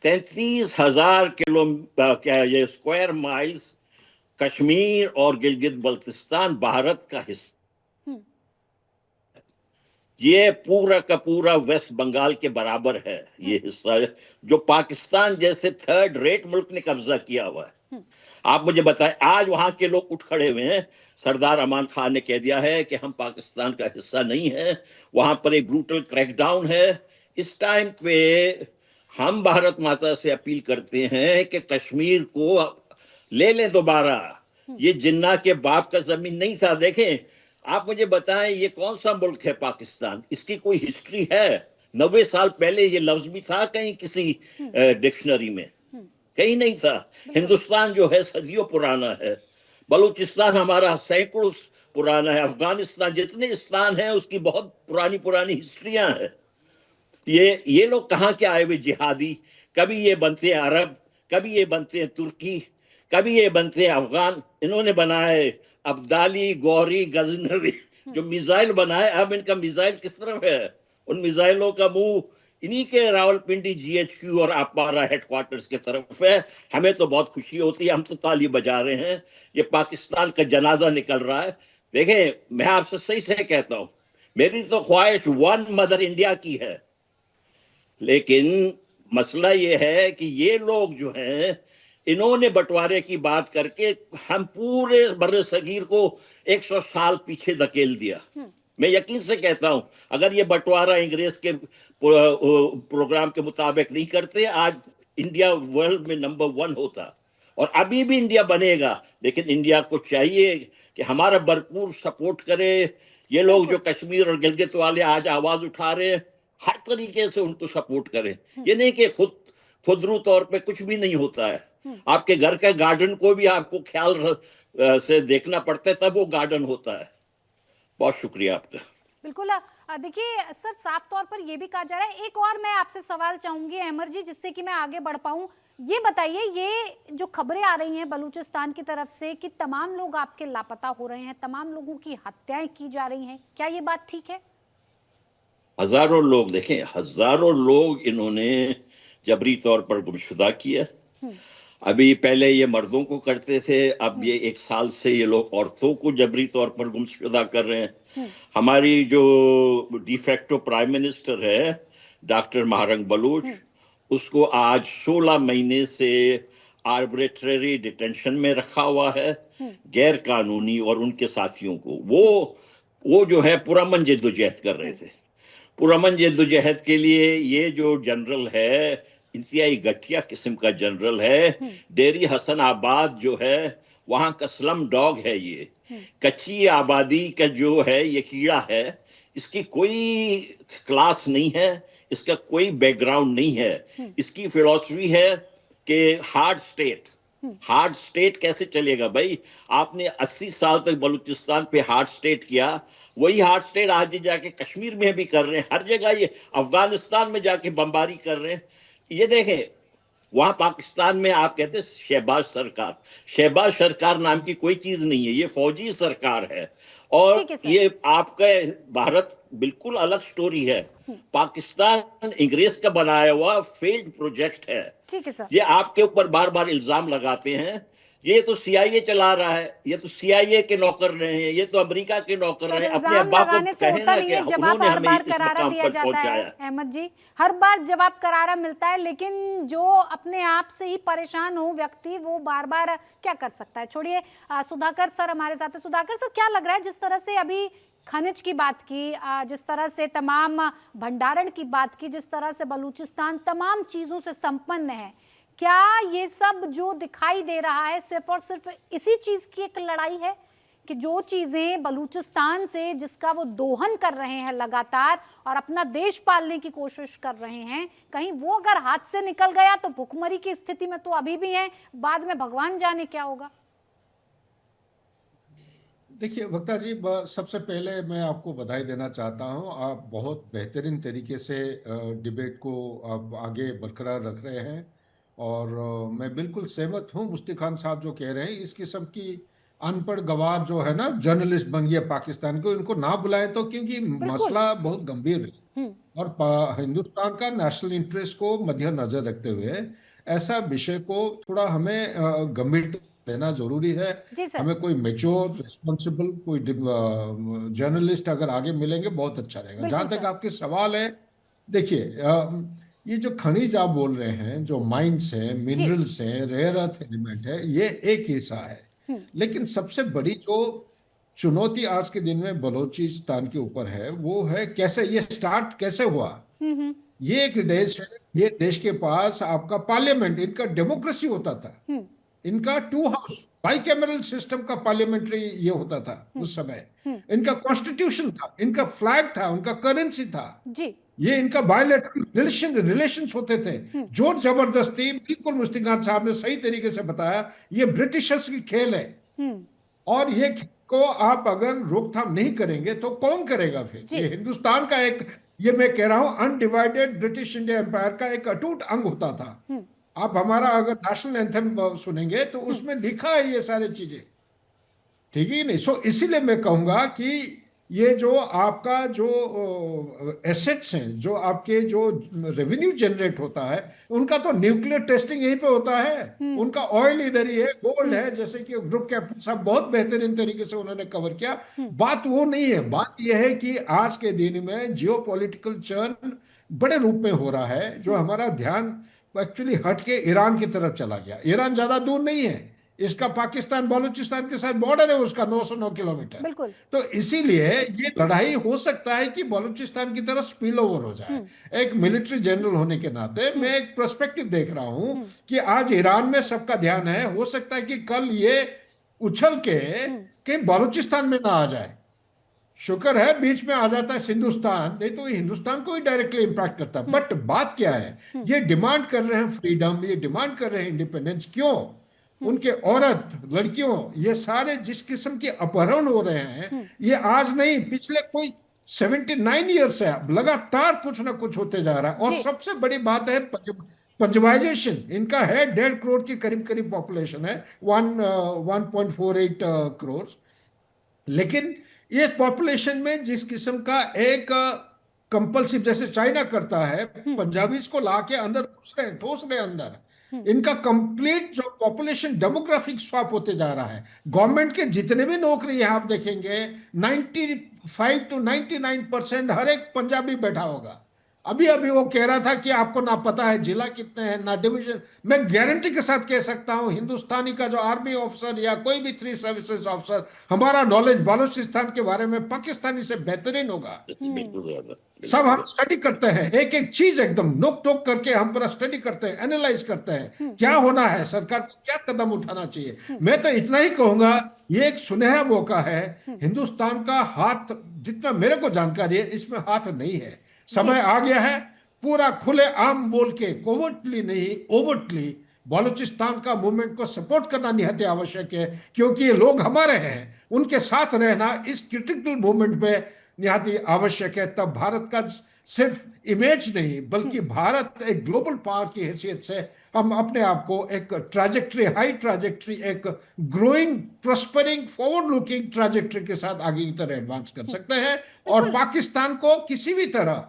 33,000 किलो क्या ये स्क्वायर माइल्स कश्मीर और गिलगित बल्तिस्तान भारत का हिस्सा, ये पूरा का पूरा वेस्ट बंगाल के बराबर है ये हिस्सा, जो पाकिस्तान जैसे थर्ड रेट मुल्क ने कब्जा किया हुआ है। आप मुझे बताएं, आज वहां के लोग उठ खड़े हुए हैं, सरदार अमान खान ने कह दिया है कि हम पाकिस्तान का हिस्सा नहीं है, वहां पर एक ब्रूटल क्रैकडाउन है। इस टाइम पे हम भारत माता से अपील करते हैं कि कश्मीर को ले लें दोबारा। ये जिन्ना के बाप का जमीन नहीं था। देखें, आप मुझे बताएं, ये कौन सा मुल्क है पाकिस्तान? इसकी कोई हिस्ट्री है? 90 साल पहले ये लफ्ज भी था कहीं किसी डिक्शनरी में? कहीं नहीं था। हिंदुस्तान जो है सदियों पुराना है, बलूचिस्तान हमारा सैकड़ों पुराना है, अफगानिस्तान जितने स्थान हैं उसकी बहुत पुरानी पुरानी हिस्ट्रियां हैं। ये लोग कहाँ के आए हुए जिहादी? कभी ये बनते हैं अरब, कभी ये बनते हैं तुर्की, कभी ये बनते हैं अफगान। इन्होंने बनाए अब्दाली, गौरी, गजनवी जो मिसाइल बनाए, अब इनका मिसाइल किस तरफ है? उन मिसाइलों का मुंह इन्हीं के रावलपिंडी GHQ और अपारा हेडक्वार्टर्स की तरफ है। हमें तो बहुत खुशी होती है, हम तो ताली बजा रहे हैं, ये पाकिस्तान का जनाजा निकल रहा है। देखें, मैं आपसे सही से कहता हूं, मेरी तो ख्वाहिश वन मदर इंडिया की है, लेकिन मसला ये है कि ये लोग जो हैं, इन्होंने बंटवारे की बात करके हम पूरे बर्रे सगीर को 100 साल पीछे धकेल दिया। मैं यकीन से कहता हूं, अगर ये बंटवारा अंग्रेज के प्रोग्राम के मुताबिक नहीं करते, आज इंडिया वर्ल्ड में नंबर 1 होता, और अभी भी इंडिया बनेगा। लेकिन इंडिया को चाहिए कि हमारा भरपूर सपोर्ट करे। ये लोग जो कश्मीर और गिलगित वाले आज आवाज उठा रहे हैं, हर तरीके से उनको सपोर्ट करें। ये नहीं कि खुदरू तौर पे कुछ भी नहीं होता है। आपके घर के गार्डन को भी आपको ख्याल से देखना पड़ता है, तब वो गार्डन होता है। बहुत शुक्रिया आपका। बिल्कुल। देखिए सर, साफ तौर पर यह भी कहा जा रहा है, एक और मैं आपसे सवाल चाहूंगी अहमद जी, जिससे कि मैं आगे बढ़ पाऊं। ये बताइए, ये जो खबरें आ रही हैं बलूचिस्तान की तरफ से कि तमाम लोग आपके लापता हो रहे हैं, तमाम लोगों की हत्याएं की जा रही हैं, क्या ये बात ठीक है? हजारों लोग, देखें, हजारों लोग इन्होंने जबरी तौर पर गुमशुदा किया। अभी पहले ये मर्दों को करते थे, अब ये 1 साल से ये लोग औरतों को जबरी तौर पर गुमशुदा कर रहे हैं। हमारी जो डिफेक्टो प्राइम मिनिस्टर है डॉक्टर महारंग बलूच, उसको आज 16 महीने से आर्बिट्रेरी डिटेंशन में रखा हुआ है, गैर कानूनी, और उनके साथियों को वो जो है पुरअमन जद्दोजहद कर रहे थे। पुरअमन जद्दोजहद के लिए ये जो जनरल है, इंतहाई घटिया किस्म का जनरल है। डेरी हसन आबाद जो है, वहां का स्लम डॉग है ये, कच्ची आबादी का जो है ये कीड़ा है। इसकी कोई क्लास नहीं है, इसका कोई बैकग्राउंड नहीं है। इसकी फिलॉसफी है कि हार्ड स्टेट कैसे चलेगा भाई? आपने 80 साल तक बलूचिस्तान पे हार्ड स्टेट किया, वही हार्ड स्टेट आज जाके कश्मीर में भी कर रहे हैं, हर जगह ये अफगानिस्तान में जाके बमबारी कर रहे हैं। ये देखें, वहां पाकिस्तान में आप कहते हैं शहबाज सरकार नाम की कोई चीज नहीं है, ये फौजी सरकार है। और ये आपका भारत बिल्कुल अलग स्टोरी है। पाकिस्तान अंग्रेज का बनाया हुआ फेल्ड प्रोजेक्ट है। ठीक है सर। ये आपके ऊपर बार बार इल्जाम लगाते हैं, ये तो CIA चला रहा है, ये तो CIA के नौकर रहे हैं, ये तो अमेरिका के नौकर रहे हैं। अपने अब्बा को कहें ना कि उन्होंने हमें इस मकाम पर पहुंचाया। अहमद जी, हर बार जवाब करारा मिलता है, लेकिन जो अपने आप से ही परेशान हो व्यक्ति, वो बार बार क्या कर सकता है? छोड़िए, सुधाकर सर हमारे साथ है। सुधाकर सर, क्या लग रहा है, जिस तरह से अभी खनिज की बात की, जिस तरह से तमाम भंडारण की बात की, जिस तरह से बलूचिस्तान तमाम चीजों से संपन्न है, क्या ये सब जो दिखाई दे रहा है सिर्फ और सिर्फ इसी चीज की एक लड़ाई है, कि जो चीज़ें बलूचिस्तान से जिसका वो दोहन कर रहे हैं लगातार और अपना देश पालने की कोशिश कर रहे हैं, कहीं वो अगर हाथ से निकल गया तो भुखमरी की स्थिति में तो अभी भी हैं, बाद में भगवान जाने क्या होगा। देखिए वक्ता जी, सबसे पहले मैं आपको बधाई देना चाहता हूं। आप बहुत बेहतरीन तरीके से डिबेट को आप आगे बरकरार रख रहे हैं और मैं बिल्कुल सहमत हूं मुफ्ती खान साहब जो कह रहे हैं। इस किस्म की अनपढ़ गवार जो है ना, जर्नलिस्ट बन गया पाकिस्तान को, इनको ना बुलाएं तो, क्योंकि बिल्कुल। मसला बहुत गंभीर है और हिंदुस्तान का नेशनल इंटरेस्ट को मद्देनजर रखते हुए ऐसा विषय को थोड़ा हमें गंभीर लेना जरूरी है। जी सर। हमें कोई मेच्योर रिस्पॉन्सिबल कोई जर्नलिस्ट अगर आगे मिलेंगे बहुत अच्छा रहेगा। बिल्कुल जहां तक सर। आपके सवाल है, देखिए ये जो खनिज आप बोल रहे हैं, जो माइंस हैं, जी। मिनरल्स हैं, रेयर अर्थ एलिमेंट है, ये एक हिस्सा है। लेकिन सबसे बड़ी जो चुनौती आज के दिन में बलूचिस्तान के ऊपर है वो है कैसे ये स्टार्ट कैसे हुआ। ये एक देश है, ये देश के पास आपका पार्लियामेंट, इनका डेमोक्रेसी होता था, इनका टू हाउस बाइकैमरल सिस्टम का पार्लियामेंट्री ये होता था उस समय, इनका कॉन्स्टिट्यूशन था, इनका फ्लैग था, उनका करेंसी था जी। ये, इनका बायोलेटरल रिलेशंस होते थे। जोर जबरदस्ती, बिल्कुल मुफ्ती खान साहब ने सही तरीके से बताया, ये ब्रिटिशर्स की खेल है और ये खेल को आप अगर रोकथाम नहीं करेंगे तो कौन करेगा फिर। ये हिंदुस्तान का एक, ये मैं कह रहा हूं, अनडिवाइडेड ब्रिटिश इंडिया एम्पायर का एक अटूट अंग होता था। आप हमारा अगर नेशनल एंथम सुनेंगे तो उसमें लिखा है ये सारी चीजें, ठीक है नहीं। सो इसीलिए मैं कहूंगा कि ये जो आपका जो एसेट्स हैं, जो आपके जो रेवेन्यू जनरेट होता है, उनका तो न्यूक्लियर टेस्टिंग यहीं पे होता है, उनका ऑयल इधर ही है, गोल्ड है, जैसे कि ग्रुप कैप्टन साहब बहुत बेहतरीन तरीके से उन्होंने कवर किया। बात वो नहीं है, बात यह है कि आज के दिन में जियो पॉलिटिकल चर्न बड़े रूप में हो रहा है, जो हमारा ध्यान एक्चुअली हट के ईरान की तरफ चला गया। ईरान ज्यादा दूर नहीं है, इसका पाकिस्तान बलूचिस्तान के साथ बॉर्डर है उसका 909 किलोमीटर। बिल्कुल। तो इसीलिए ये लड़ाई हो सकता है कि बलूचिस्तान की तरफ स्पिल ओवर हो जाए। एक मिलिट्री जनरल होने के नाते मैं एक पर्सपेक्टिव देख रहा हूं कि आज ईरान में सबका ध्यान है, हो सकता है कि कल ये उछल के बलूचिस्तान में ना आ जाए। शुक्र है बीच में आ जाता है हिंदुस्तान, नहीं तो हिंदुस्तान को ही डायरेक्टली इंपैक्ट करता है। बट बात क्या है, ये डिमांड कर रहे हैं फ्रीडम, ये डिमांड कर रहे हैं इंडिपेंडेंस, क्यों? उनके औरत, लड़कियों, ये सारे जिस किस्म के अपहरण हो रहे हैं, ये आज नहीं, पिछले कोई 79 ईयर्स है लगातार कुछ ना कुछ होते जा रहा है। और सबसे बड़ी बात है पंजवाइजेशन, इनका है 1.5 करोड़ की करीब करीब पॉपुलेशन है, 1.48 करोड़। लेकिन ये पॉपुलेशन में जिस किस्म का एक कंपल्सिव, जैसे चाइना करता है, पंजाबीज को लाके अंदर ठोस रहे अंदर, इनका कंप्लीट जो पॉपुलेशन डेमोग्राफिक स्वैप होते जा रहा है। गवर्नमेंट के जितने भी नौकरी है आप देखेंगे 95 to 99% हर एक पंजाबी बैठा होगा। अभी अभी वो कह रहा था कि आपको ना पता है जिला कितने हैं ना डिवीजन। मैं गारंटी के साथ कह सकता हूं हिंदुस्तानी का जो आर्मी ऑफिसर या कोई भी 3 सर्विसेज ऑफिसर, हमारा नॉलेज बलूचिस्तान के बारे में पाकिस्तानी से बेहतरीन होगा। सब हम स्टडी करते हैं, एक एक चीज एकदम नोक टोक करके हम पूरा स्टडी करते हैं, एनालाइज करते हैं क्या होना है, सरकार को क्या कदम उठाना चाहिए। मैं तो इतना ही कहूंगा, ये एक सुनहरा मौका है। हिंदुस्तान का हाथ, जितना मेरे को जानकारी है, इसमें हाथ नहीं है। समय आ गया है पूरा खुले आम बोल के, कोवर्टली नहीं ओवर्टली, बलूचिस्तान का मूवमेंट को सपोर्ट करना निहायत आवश्यक है, क्योंकि ये लोग हमारे हैं, उनके साथ रहना इस क्रिटिकल मूवमेंट पे निहायत आवश्यक है। तब भारत का सिर्फ इमेज नहीं, बल्कि भारत एक ग्लोबल पावर की हैसियत से हम अपने आप को एक ट्रैजेक्टरी, हाई ट्रैजेक्टरी, एक growing, prospering, forward looking trajectory के साथ आगे की तरह एडवांस कर सकते हैं। और पाकिस्तान को किसी भी तरह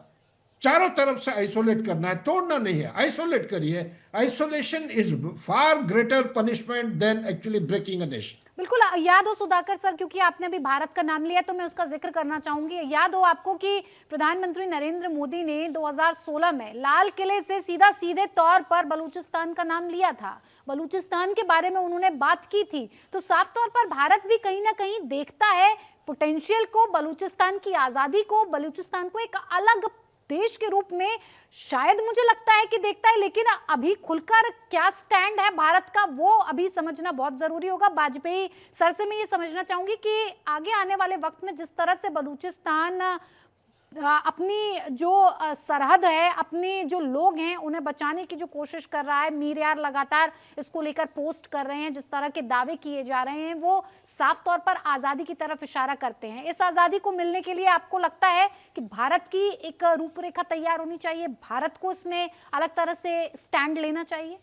चारों तरफ से आइसोलेट करना है, तोड़ना नहीं है, आइसोलेट करिए। Isolation is far greater punishment than actually breaking a nation. बिल्कुल याद हो सुधाकर सर, क्योंकि आपने अभी भारत का नाम लिया तो मैं उसका जिक्र करना चाहूंगी। याद हो आपको कि प्रधानमंत्री नरेंद्र मोदी ने 2016 में लाल किले से सीधे तौर पर बलूचिस्तान का नाम लिया था, बलूचिस्तान के बारे में उन्होंने बात की थी। तो साफ तौर पर भारत भी कहीं ना कहीं देखता है पोटेंशियल को, बलूचिस्तान की आज़ादी को, बलूचिस्तान को एक अलग देश के रूप में शायद मुझे लगता है कि देखता है, लेकिन अभी खुलकर क्या स्टैंड है भारत का वो अभी समझना बहुत जरूरी होगा। वाजपेयी सर से मैं ये समझना चाहूंगी कि आगे आने वाले वक्त में जिस तरह से बलूचिस्तान अपनी जो सरहद है, अपने जो लोग हैं उन्हें बचाने की जो कोशिश कर रहा है, मीर यार लगातार इसको लेकर पोस्ट कर रहे हैं, जिस तरह के दावे किए जा रहे हैं वो साफ तौर पर आज़ादी की तरफ इशारा करते हैं। इस आज़ादी को मिलने के लिए आपको लगता है कि भारत की एक रूपरेखा तैयार होनी चाहिए, भारत को इसमें अलग तरह से स्टैंड लेना चाहिए?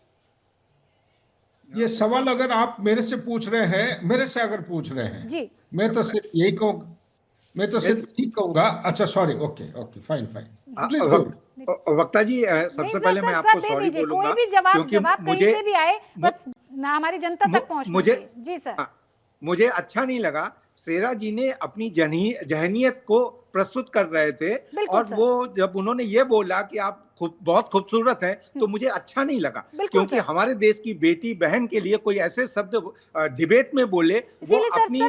ये सवाल अगर आप मेरे से पूछ रहे हैं, मेरे से अगर पूछ रहे हैं जी, मैं तो सिर्फ यही कहूँगा, मैं तो सिर्फ यही कहूंगा। अच्छा sorry, okay okay, fine fine, please go. वक्ता जी, सबसे पहले मैं आपको सॉरी बोलूंगा, कोई भी जवाब क्योंकि कहीं मुझे से भी आए बस हमारी जनता तक पहुंचना चाहिए। जी सर। मुझे अच्छा नहीं लगा, शेरा जी ने अपनी जहनियत को प्रस्तुत कर रहे थे, और वो जब उन्होंने ये बोला कि आप बहुत खूबसूरत हैं, तो मुझे अच्छा नहीं लगा, क्योंकि हमारे देश की बेटी बहन के लिए कोई ऐसे शब्द डिबेट में बोले, वो अपनी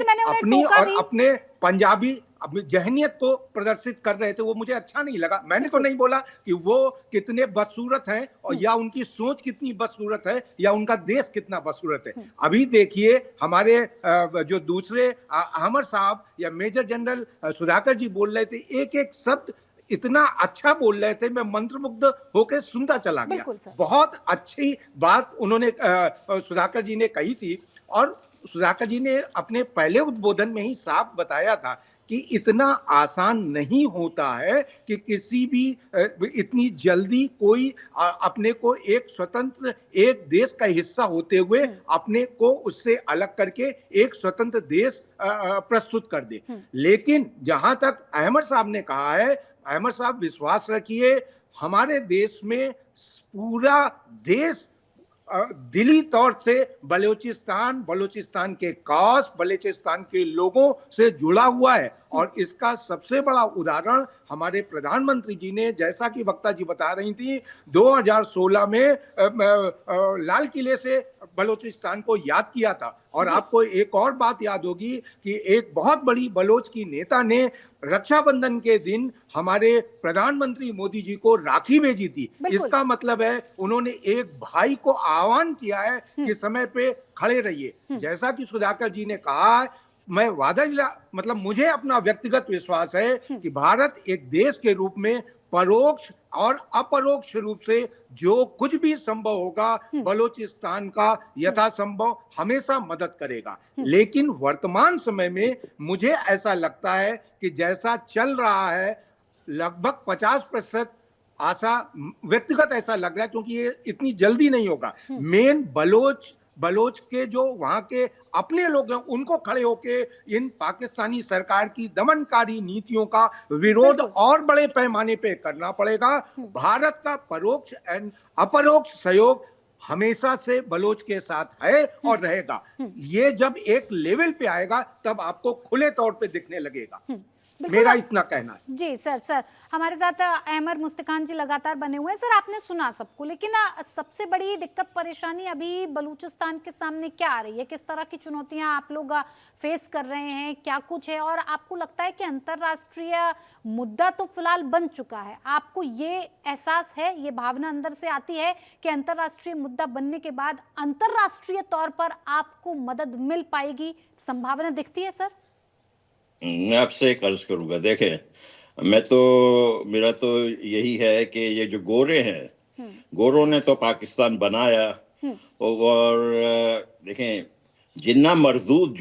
और अपने पंजाबी अपनी जहनियत को प्रदर्शित कर रहे थे, वो मुझे अच्छा नहीं लगा। मैंने तो नहीं बोला कि वो कितने बदसूरत हैं, और या उनकी सोच कितनी बदसूरत है, या उनका देश कितना बदसूरत है। अभी देखिए हमारे जो दूसरे अहमद साहब या मेजर जनरल सुधाकर जी बोल रहे थे, एक एक शब्द इतना अच्छा बोल रहे थे, मैं मंत्रमुग्ध होकर सुनता चला गया। बहुत अच्छी बात उन्होंने सुधाकर जी ने कही थी, और सुधाकर जी ने अपने पहले उद्बोधन में ही साफ बताया था कि इतना आसान नहीं होता है कि किसी भी इतनी जल्दी कोई अपने को एक स्वतंत्र एक देश का हिस्सा होते हुए अपने को उससे अलग करके एक स्वतंत्र देश प्रस्तुत कर दे। लेकिन जहां तक अहमद साहब ने कहा है, अहमद साहब विश्वास रखिए, हमारे देश में पूरा देश दिली तौर से बलूचिस्तान के काश, बलूचिस्तान के लोगों से जुड़ा हुआ है। और इसका सबसे बड़ा उदाहरण हमारे प्रधानमंत्री जी ने, जैसा कि वक्ता जी बता रही थी, 2016 में लाल किले से बलूचिस्तान को याद किया था। और आपको एक और बात याद होगी कि एक बहुत बड़ी बलोच की नेता ने रक्षाबंधन के दिन हमारे प्रधानमंत्री मोदी जी को राखी भेजी थी। इसका मतलब है उन्होंने एक भाई को आह्वान किया है कि समय पे खड़े रहिए। जैसा कि सुधाकर जी ने कहा, मैं मतलब मुझे अपना व्यक्तिगत विश्वास है कि भारत एक देश के रूप में परोक्ष और अपरोक्ष रूप से जो कुछ भी संभव होगा बलूचिस्तान का यथासंभव हमेशा मदद करेगा। लेकिन वर्तमान समय में मुझे ऐसा लगता है कि जैसा चल रहा है, लगभग 50% आशा, व्यक्तिगत ऐसा लग रहा है, क्योंकि ये इतनी जल्दी नहीं होगा। मेन बलोच के जो वहां के अपने लोग हैं, उनको खड़े होके इन पाकिस्तानी सरकार की दमनकारी नीतियों का विरोध और बड़े पैमाने पे करना पड़ेगा। भारत का परोक्ष एंड अपरोक्ष सहयोग हमेशा से बलोच के साथ है और रहेगा। ये जब एक लेवल पे आएगा तब आपको खुले तौर पे दिखने लगेगा। मेरा इतना कहना है। जी सर हमारे साथ अहमद मुस्तकान जी लगातार बने हुए हैं। सर, आपने सुना सबको, लेकिन सबसे बड़ी दिक्कत परेशानी अभी बलूचिस्तान के सामने क्या आ रही है? किस तरह की चुनौतियां आप लोग फेस कर रहे हैं, क्या कुछ है? और आपको लगता है कि अंतर्राष्ट्रीय मुद्दा तो फिलहाल बन चुका है, आपको ये एहसास है, ये भावना अंदर से आती है कि अंतर्राष्ट्रीय मुद्दा बनने के बाद अंतर्राष्ट्रीय तौर पर आपको मदद मिल पाएगी, संभावना दिखती है? सर, मैं आपसे एक अर्ज करूंगा, देखें, मेरा तो यही है कि ये जो गोरे हैं, गोरों ने तो पाकिस्तान बनाया, और देखें, जिन्ना मरदूद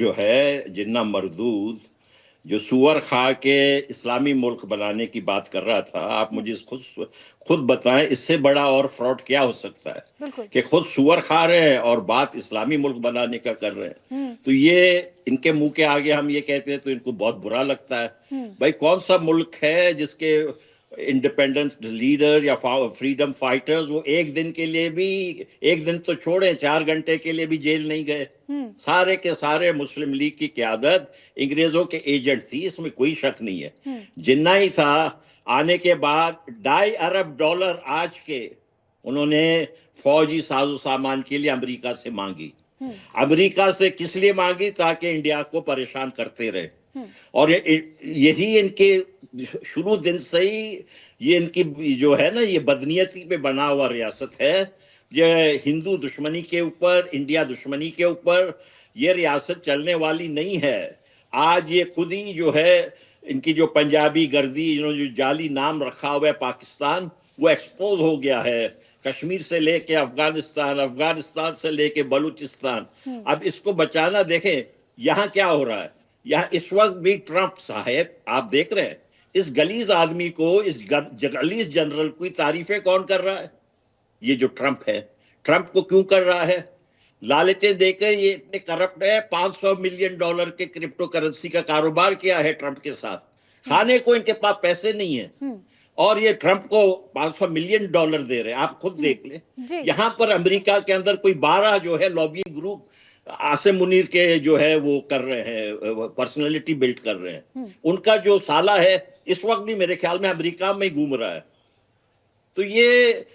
जो सुअर खा के इस्लामी मुल्क बनाने की बात कर रहा था, आप मुझे खुद बताएं, इससे बड़ा और फ्रॉड क्या हो सकता है कि खुद सुअर खा रहे हैं और बात इस्लामी मुल्क बनाने का कर रहे हैं। तो ये इनके मुंह के आगे हम ये कहते हैं तो इनको बहुत बुरा लगता है। भाई, कौन सा मुल्क है जिसके इंडिपेंडेंस लीडर या फ्रीडम फाइटर्स वो एक दिन के लिए भी, एक दिन तो छोड़े, 4 घंटे के लिए भी जेल नहीं गए? सारे के सारे मुस्लिम लीग की क़यादत अंग्रेजों के एजेंट थी, इसमें कोई शक नहीं है। जिन्ना ही था, आने के बाद $2.5 अरब आज के उन्होंने फौजी साजो सामान के लिए अमेरिका से मांगी। अमेरिका से किस लिए मांगी? ताकि इंडिया को परेशान करते रहे। और यही इनके शुरू दिन से ही ये इनकी जो है ना, ये बदनीयती पे बना हुआ रियासत है। ये हिंदू दुश्मनी के ऊपर, इंडिया दुश्मनी के ऊपर ये रियासत चलने वाली नहीं है। आज ये खुद ही जो है, इनकी जो पंजाबी गर्दी, इन्होंने जो जाली नाम रखा हुआ है पाकिस्तान, वो एक्सपोज हो गया है। कश्मीर से लेके अफगानिस्तान, अफगानिस्तान से लेके बलूचिस्तान। अब इसको बचाना, देखें यहाँ क्या हो रहा है। यहाँ इस वक्त भी ट्रंप साहब, आप देख रहे हैं, इस गलीज आदमी को, इस गलीज जनरल की तारीफें कौन कर रहा है? ये जो ट्रंप है। ट्रंप को क्यों कर रहा है? लालचें देकर ये इतने करप्ट है। $500 मिलियन के क्रिप्टो करेंसी का कारोबार किया है ट्रंप के साथ। खाने को इनके पास पैसे नहीं है, और ये ट्रंप को $500 मिलियन दे रहे हैं। आप खुद देख ले। यहां पर अमेरिका के अंदर कोई 12 जो है लॉबिंग ग्रुप आसिम मुनीर के जो है वो कर रहे हैं, पर्सनालिटी बिल्ड कर रहे हैं। उनका जो साला है इस वक्त भी मेरे ख्याल में अमेरिका में घूम रहा है। तो ये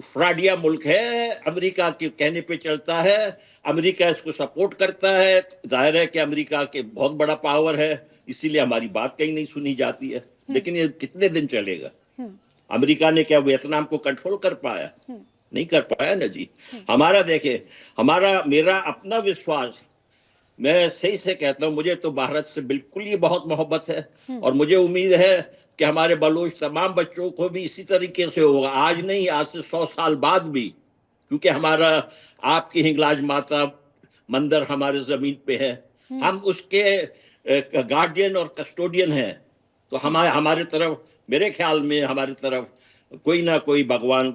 फ्राडिया मुल्क है, अमेरिका के कहने पे चलता है, अमेरिका इसको सपोर्ट करता है। जाहिर है कि अमेरिका के बहुत बड़ा पावर है, इसीलिए हमारी बात कहीं नहीं सुनी जाती है। लेकिन ये कितने दिन चलेगा? अमेरिका ने क्या वियतनाम को कंट्रोल कर पाया? नहीं कर पाया ना जी। हमारा देखे, मेरा अपना विश्वास, मैं सही से कहता हूं, मुझे तो भारत से बिल्कुल ही बहुत मोहब्बत है, और मुझे उम्मीद है कि हमारे बलूच तमाम बच्चों को भी इसी तरीके से होगा। आज नहीं, आज से 100 साल बाद भी, क्योंकि हमारा आपकी हिंगलाज माता मंदिर हमारे जमीन पे है, हम उसके गार्डियन और कस्टोडियन हैं। तो हमारे तरफ, मेरे ख्याल में हमारी तरफ कोई ना कोई भगवान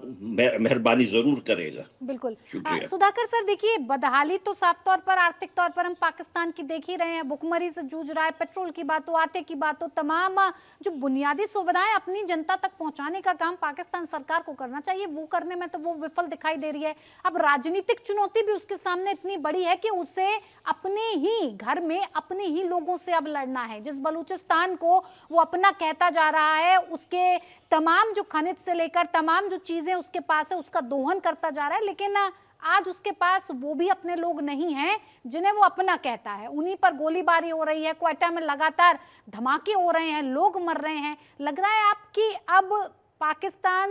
मेहरबानी जरूर करेगा। बिल्कुल। शुक्रिया। सुधाकर सर, देखिए बदहाली तो साफ तौर पर, आर्थिक तौर पर हम पाकिस्तान की देख ही रहे हैं। भुखमरी से जूझ रहा है, पेट्रोल की बात हो, आटे की बात हो, तमाम जो बुनियादी सुविधाएं अपनी जनता तक पहुंचाने का काम पाकिस्तान सरकार को करना चाहिए, वो करने में तो वो विफल दिखाई दे रही है। अब राजनीतिक चुनौती भी उसके सामने इतनी बड़ी है कि उसे अपने ही घर में अपने ही लोगों से अब लड़ना है। जिस बलूचिस्तान को वो अपना कहता जा रहा है, उसके तमाम जो खनिज से लेकर तमाम जो चीजें उसके पास है, उसका दोहन करता जा रहा है। लेकिन आज उसके पास वो भी अपने लोग नहीं हैं जिन्हें वो अपना कहता है। उन्हीं पर गोलीबारी हो रही है, क्वेटा में लगातार धमाके हो रहे हैं, लोग मर रहे हैं। लग रहा है आपकी अब पाकिस्तान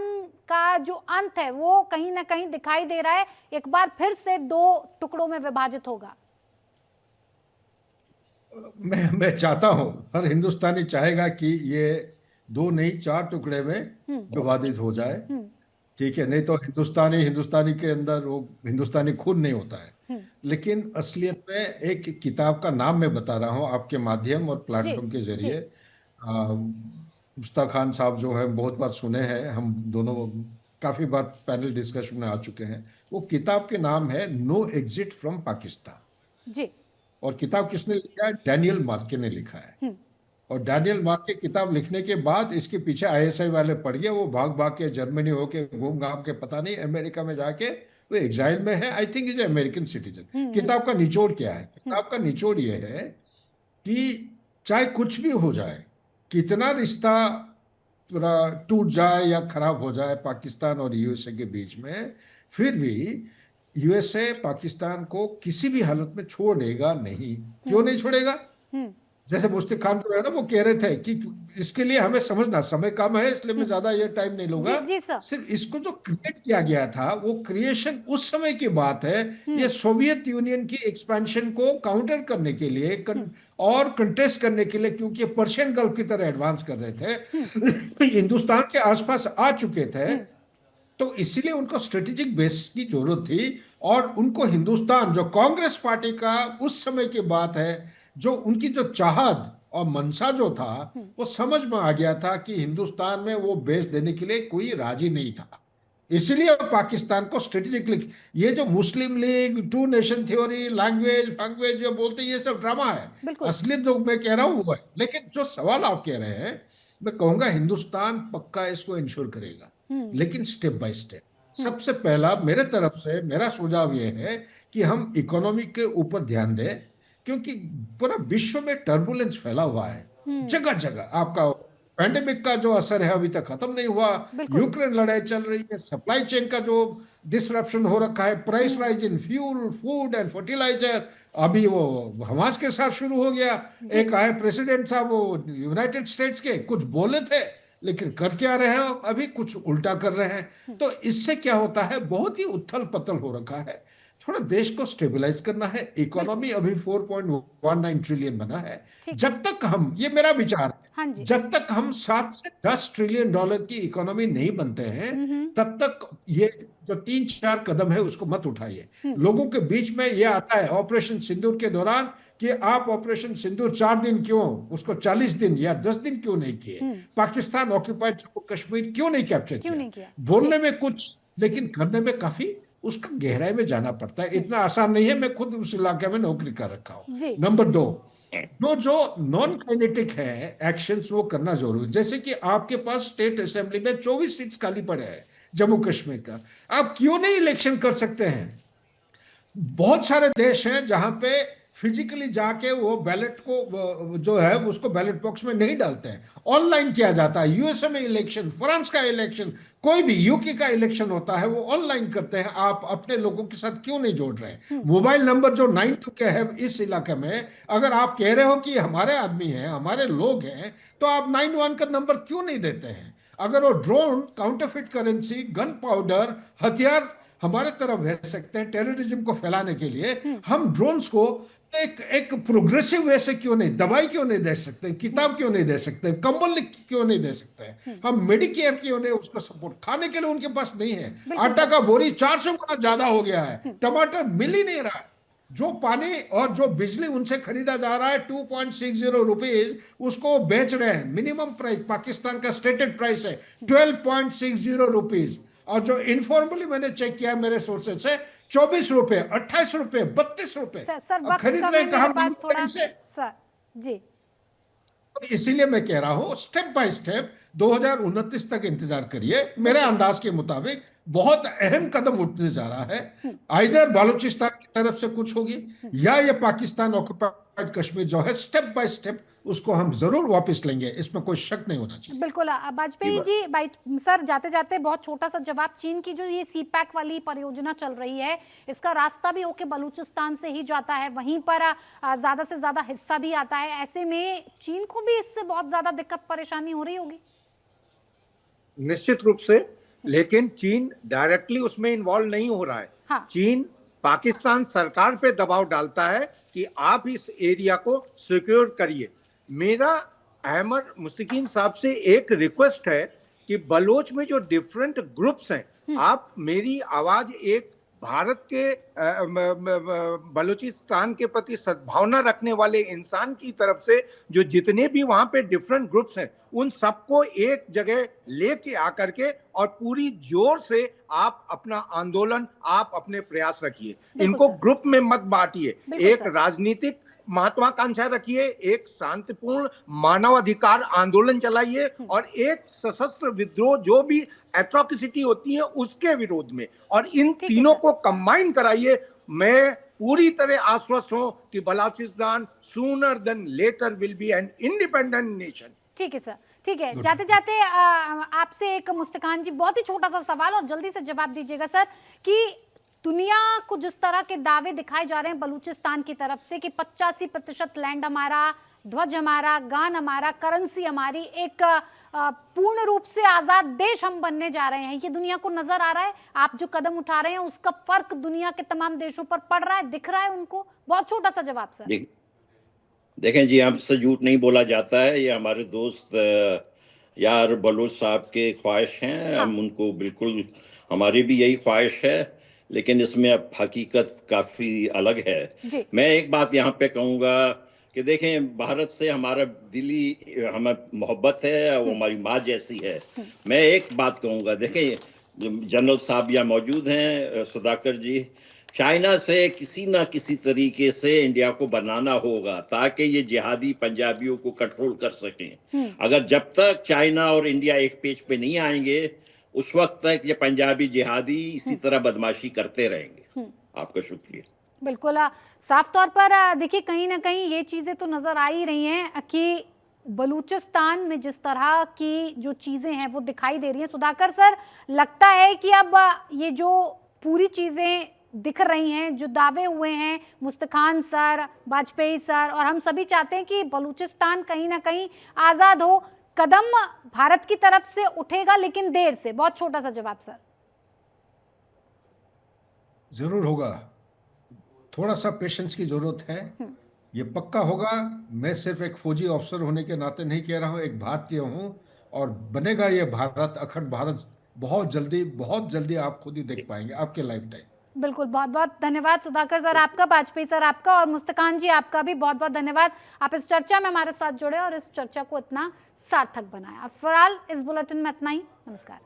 का जो अंत है वो कहीं ना कहीं दिखाई दे रहा है, एक बार फिर से 2 टुकड़ों में विभाजित होगा? मैं चाहता हूं, हर हिंदुस्तानी चाहेगा कि ये 2 नहीं 4 टुकड़े में विभाजित हो जाए। ठीक है, नहीं तो हिंदुस्तानी के अंदर वो हिंदुस्तानी खून नहीं होता है। लेकिन असलियत में एक किताब का नाम मैं बता रहा हूं आपके माध्यम और प्लेटफॉर्म के जरिए। मुश्ताक खान साहब जो है, बहुत बार सुने हैं, हम दोनों काफी बार पैनल डिस्कशन में आ चुके हैं। वो किताब के नाम है नो एग्जिट फ्रॉम पाकिस्तान जी। और किताब किसने लिखा है? डैनियल मार्के ने लिखा है। और डैनियल मार्के किताब लिखने के बाद इसके पीछे आईएसआई वाले पड़ गए। वो भाग भाग के जर्मनी होके घूम घाम के पता नहीं अमेरिका में जाके वो एग्जाइल में है। I think is American citizen. किताब का निचोड़ क्या है? किताब का निचोड़ ये है कि चाहे कुछ भी हो जाए, कितना रिश्ता पूरा टूट जाए या खराब हो जाए पाकिस्तान और यूएसए के बीच में, फिर भी यूएसए पाकिस्तान को किसी भी हालत में छोड़ेगा नहीं। क्यों नहीं छोड़ेगा? जैसे मुश्ताक खान जो है ना, वो कह रहे थे कि इसके लिए हमें समझना, समय कम है इसलिए मैं ज्यादा ये टाइम नहीं लूंगा। जी सिर्फ इसको जो क्रिएट किया गया था, वो क्रिएशन उस समय की बात है। ये सोवियत यूनियन की एक्सपेंशन को काउंटर करने के लिए और कंटेस्ट करने के लिए, क्योंकि पर्शियन गल्फ की तरह एडवांस कर रहे थे, हिंदुस्तान के आसपास आ चुके थे, तो इसीलिए उनको स्ट्रेटेजिक बेस की जरूरत थी। और उनको हिंदुस्तान, जो कांग्रेस पार्टी का उस समय की बात है, जो उनकी जो चाहत और मनसा जो था, वो समझ में आ गया था कि हिंदुस्तान में वो बेस देने के लिए कोई राजी नहीं था। इसलिए पाकिस्तान को स्ट्रेटेजिकली, ये जो मुस्लिम लीग, 2 नेशन थ्योरी, लैंग्वेज जो बोलते हैं, ये सब ड्रामा है। असलियत जो मैं कह रहा हूं वो है। लेकिन जो सवाल आप कह रहे हैं, मैं कहूंगा हिंदुस्तान पक्का इसको इंश्योर करेगा, लेकिन स्टेप बाय स्टेप। सबसे पहला मेरे तरफ से मेरा सुझाव ये है कि हम इकोनॉमी के ऊपर ध्यान दें, क्योंकि पूरा विश्व में टर्बुलेंस फैला हुआ है जगह जगह। आपका पैंडेमिक का जो असर है अभी तक खत्म नहीं हुआ, यूक्रेन लड़ाई चल रही है, सप्लाई चेन का जो डिसरप्शन हो रखा है, price rise in fuel, food and fertiliser, अभी वो हमास के साथ शुरू हो गया। एक आए प्रेसिडेंट साहब, वो यूनाइटेड स्टेट्स के, कुछ बोले थे लेकिन कर क्या रहे हैं, अभी कुछ उल्टा कर रहे हैं। तो इससे क्या होता है, बहुत ही उथल पथल हो रखा है। थोड़ा देश को स्टेबलाइज करना है। इकोनॉमी अभी 4.19 ट्रिलियन बना है। ठीक है। जब तक हम, ये मेरा विचार है, हाँ जी। जब तक हम 7 से 10 ट्रिलियन डॉलर की इकोनॉमी नहीं बनते हैं, तब तक ये जो 3-4 कदम है उसको मत उठाइए। लोगों के बीच में ये आता है ऑपरेशन सिंदूर के दौरान कि आप ऑपरेशन सिंदूर 4 दिन क्यों, उसको 40 दिन या 10 दिन क्यों नहीं किए, पाकिस्तान ऑक्यूपाइड जम्मू कश्मीर क्यों नहीं कैप्चर क्यों नहीं किया। किया? बोलने में कुछ, लेकिन करने में काफी उसका गहराई में जाना पड़ता है। इतना आसान नहीं है। मैं खुद उस इलाके में नौकरी कर रखा हूं। जी। नंबर 2, जो नॉन काइनेटिक है एक्शंस, वो करना जरूरी। जैसे कि आपके पास स्टेट असेंबली में 24 सीट्स खाली पड़े हैं जम्मू कश्मीर का, आप क्यों नहीं इलेक्शन कर सकते हैं। बहुत सारे देश हैं जहां पे फिजिकली जाके वो बैलेट को जो है उसको बैलेट बॉक्स में नहीं डालते हैं, ऑनलाइन किया जाता है। यूएसए में इलेक्शन, फ्रांस का इलेक्शन, कोई भी यूके का इलेक्शन होता है वो ऑनलाइन करते हैं। आप अपने लोगों के साथ क्यों नहीं जोड़ रहे हैं। मोबाइल नंबर जो 92 के है इस इलाके में, अगर आप कह रहे हो कि हमारे आदमी हैं, हमारे लोग हैं, तो आप 91 का नंबर क्यों नहीं देते हैं। अगर वो drone, counterfeit currency, gun powder, हथियार हमारे तरफ भेज सकते हैं टेररिज्म को फैलाने के लिए, हम ड्रोन्स को एक प्रोग्रेसिव वे से क्यों नहीं, दवाई क्यों नहीं दे सकते, किताब क्यों नहीं दे सकते, कंबल क्यों नहीं दे सकते, हम मेडिकेयर क्यों नहीं उसको सपोर्ट। खाने के लिए उनके पास नहीं है, आटा का बोरी 400 गुना ज्यादा हो गया है, टमाटर मिल ही नहीं रहा है। जो पानी और जो बिजली उनसे खरीदा जा रहा है 2.60 रुपीज, उसको बेच रहे हैं। मिनिमम प्राइस पाकिस्तान का स्टेटेड प्राइस है 12.60 रुपीज, और जो इनफॉर्मली मैंने चेक किया मेरे सोर्सेज से 24 रुपए, 28 रुपए, 32 रुपए। सर वक्त खरीद कम रहे है कहा मेरे पास थोड़ा से। सर जी। इसीलिए मैं कह रहा हूं स्टेप बाय स्टेप 2029 तक इंतजार करिए। मेरे अंदाज के मुताबिक बहुत अहम कदम उठने जा रहा है। आइदर बालूचिस्तान की तरफ से कुछ होगी, या ये पाकिस्तान ऑक्युपाइड कश्मीर जो है स्टेप बाय स्टेप उसको हम जरूर वापस लेंगे, इसमें कोई शक नहीं होना चाहिए। बिल्कुल। वाजपेयी जी, सर जाते जाते बहुत छोटा सा जवाब, चीन की जो ये सीपैक वाली परियोजना चल रही है, इसका रास्ता भी होके बलूचिस्तान से ही जाता है, वहीं पर ज्यादा से ज्यादा हिस्सा भी आता है। ऐसे में चीन को भी इससे बहुत ज्यादा दिक्कत परेशानी हो रही होगी। निश्चित रूप से, लेकिन चीन डायरेक्टली उसमें इन्वॉल्व नहीं हो रहा है। हाँ। चीन पाकिस्तान सरकार पे दबाव डालता है कि आप इस एरिया को सिक्योर करिए। मेरा अहमद मुस्तकीन साहब से एक रिक्वेस्ट है कि बलोच में जो डिफरेंट ग्रुप्स हैं, आप मेरी आवाज एक भारत के बलूचिस्तान के प्रति सद्भावना रखने वाले इंसान की तरफ से जो जितने भी वहां पे डिफरेंट ग्रुप्स हैं, उन सबको एक जगह लेके आकर के और पूरी जोर से आप अपना आंदोलन, आप अपने प्रयास रखिए। इनको ग्रुप में मत बांटिए। एक राजनीतिक महत्वाकांक्षा रखिए, एक शांतिपूर्ण मानवाधिकार आंदोलन चलाइए, और एक सशस्त्र विद्रोह जो भी एट्रोसिटी होती है उसके विरोध में, और इन तीनों को कंबाइन कराइए। मैं पूरी तरह आश्वस्त हूं कि Balochistan sooner than later will be an independent nation. ठीक है सर, ठीक है। जाते जाते आपसे एक मुस्तकान जी बहुत ही छोटा सा सवाल और जल्दी से जवाब दीजिएगा सर, कि दुनिया को जिस तरह के दावे दिखाए जा रहे हैं बलूचिस्तान की तरफ से कि 85% लैंड हमारा, ध्वज हमारा, गान हमारा, करेंसी हमारी, एक पूर्ण रूप से आजाद देश हम बनने जा रहे हैं, ये दुनिया को नजर आ रहा है? आप जो कदम उठा रहे हैं उसका फर्क दुनिया के तमाम देशों पर पड़ रहा है, दिख रहा है उनको? बहुत छोटा सा जवाब सर। देखें जी, हमसे झूठ नहीं बोला जाता है। ये हमारे दोस्त यार बलोच साहब के ख्वाहिश हैं। हम उनको बिल्कुल, हमारी भी यही ख्वाहिश है, लेकिन इसमें अब हकीकत काफ़ी अलग है। मैं एक बात यहाँ पे कहूँगा कि देखें, भारत से हमारा दिली हमें मोहब्बत है, वो हमारी माँ जैसी है। मैं एक बात कहूँगा, देखें जनरल साहब यहाँ मौजूद हैं, सुधाकर जी, चाइना से किसी ना किसी तरीके से इंडिया को बनाना होगा ताकि ये जिहादी पंजाबियों को कंट्रोल कर सकें। अगर जब तक चाइना और इंडिया एक पेज पे नहीं आएंगे, उस वक्त तक ये पंजाबी जिहादी इसी तरह बदमाशी करते रहेंगे। आपका शुक्रिया। बिल्कुल, साफ तौर पर देखिए कहीं ना कहीं ये चीजें तो नजर आ ही रही हैं कि बलूचिस्तान में जिस तरह की जो चीजें हैं वो दिखाई दे रही हैं। सुधाकर सर, लगता है कि अब ये जो पूरी चीजें दिख रही हैं, जो दावे हुए हैं मुस्तकान सर, वाजपेयी सर, और हम सभी चाहते हैं कि बलूचिस्तान कहीं ना कहीं आज़ाद हो, कदम भारत की तरफ से उठेगा, लेकिन देर से। बहुत छोटा सा जवाब सर। जरूर होगा, थोड़ा सा पेशेंस की जरूरत है, ये पक्का होगा। मैं सिर्फ एक फौजी अफसर होने के नाते नहीं कह रहा हूं, एक भारतीय हूं, और बनेगा ये भारत, अखंड भारत, बहुत जल्दी आप खुद ही देख पाएंगे आपके लाइफ टाइम। बिल्कुल, बहुत बहुत धन्यवाद सुधाकर सर आपका, वाजपेयी सर आपका, और मुस्तकान जी आपका भी बहुत बहुत धन्यवाद। आप इस चर्चा में हमारे साथ जुड़े और इस चर्चा को इतना सार्थक बनाया। फिलहाल इस बुलेटिन में इतना ही। नमस्कार।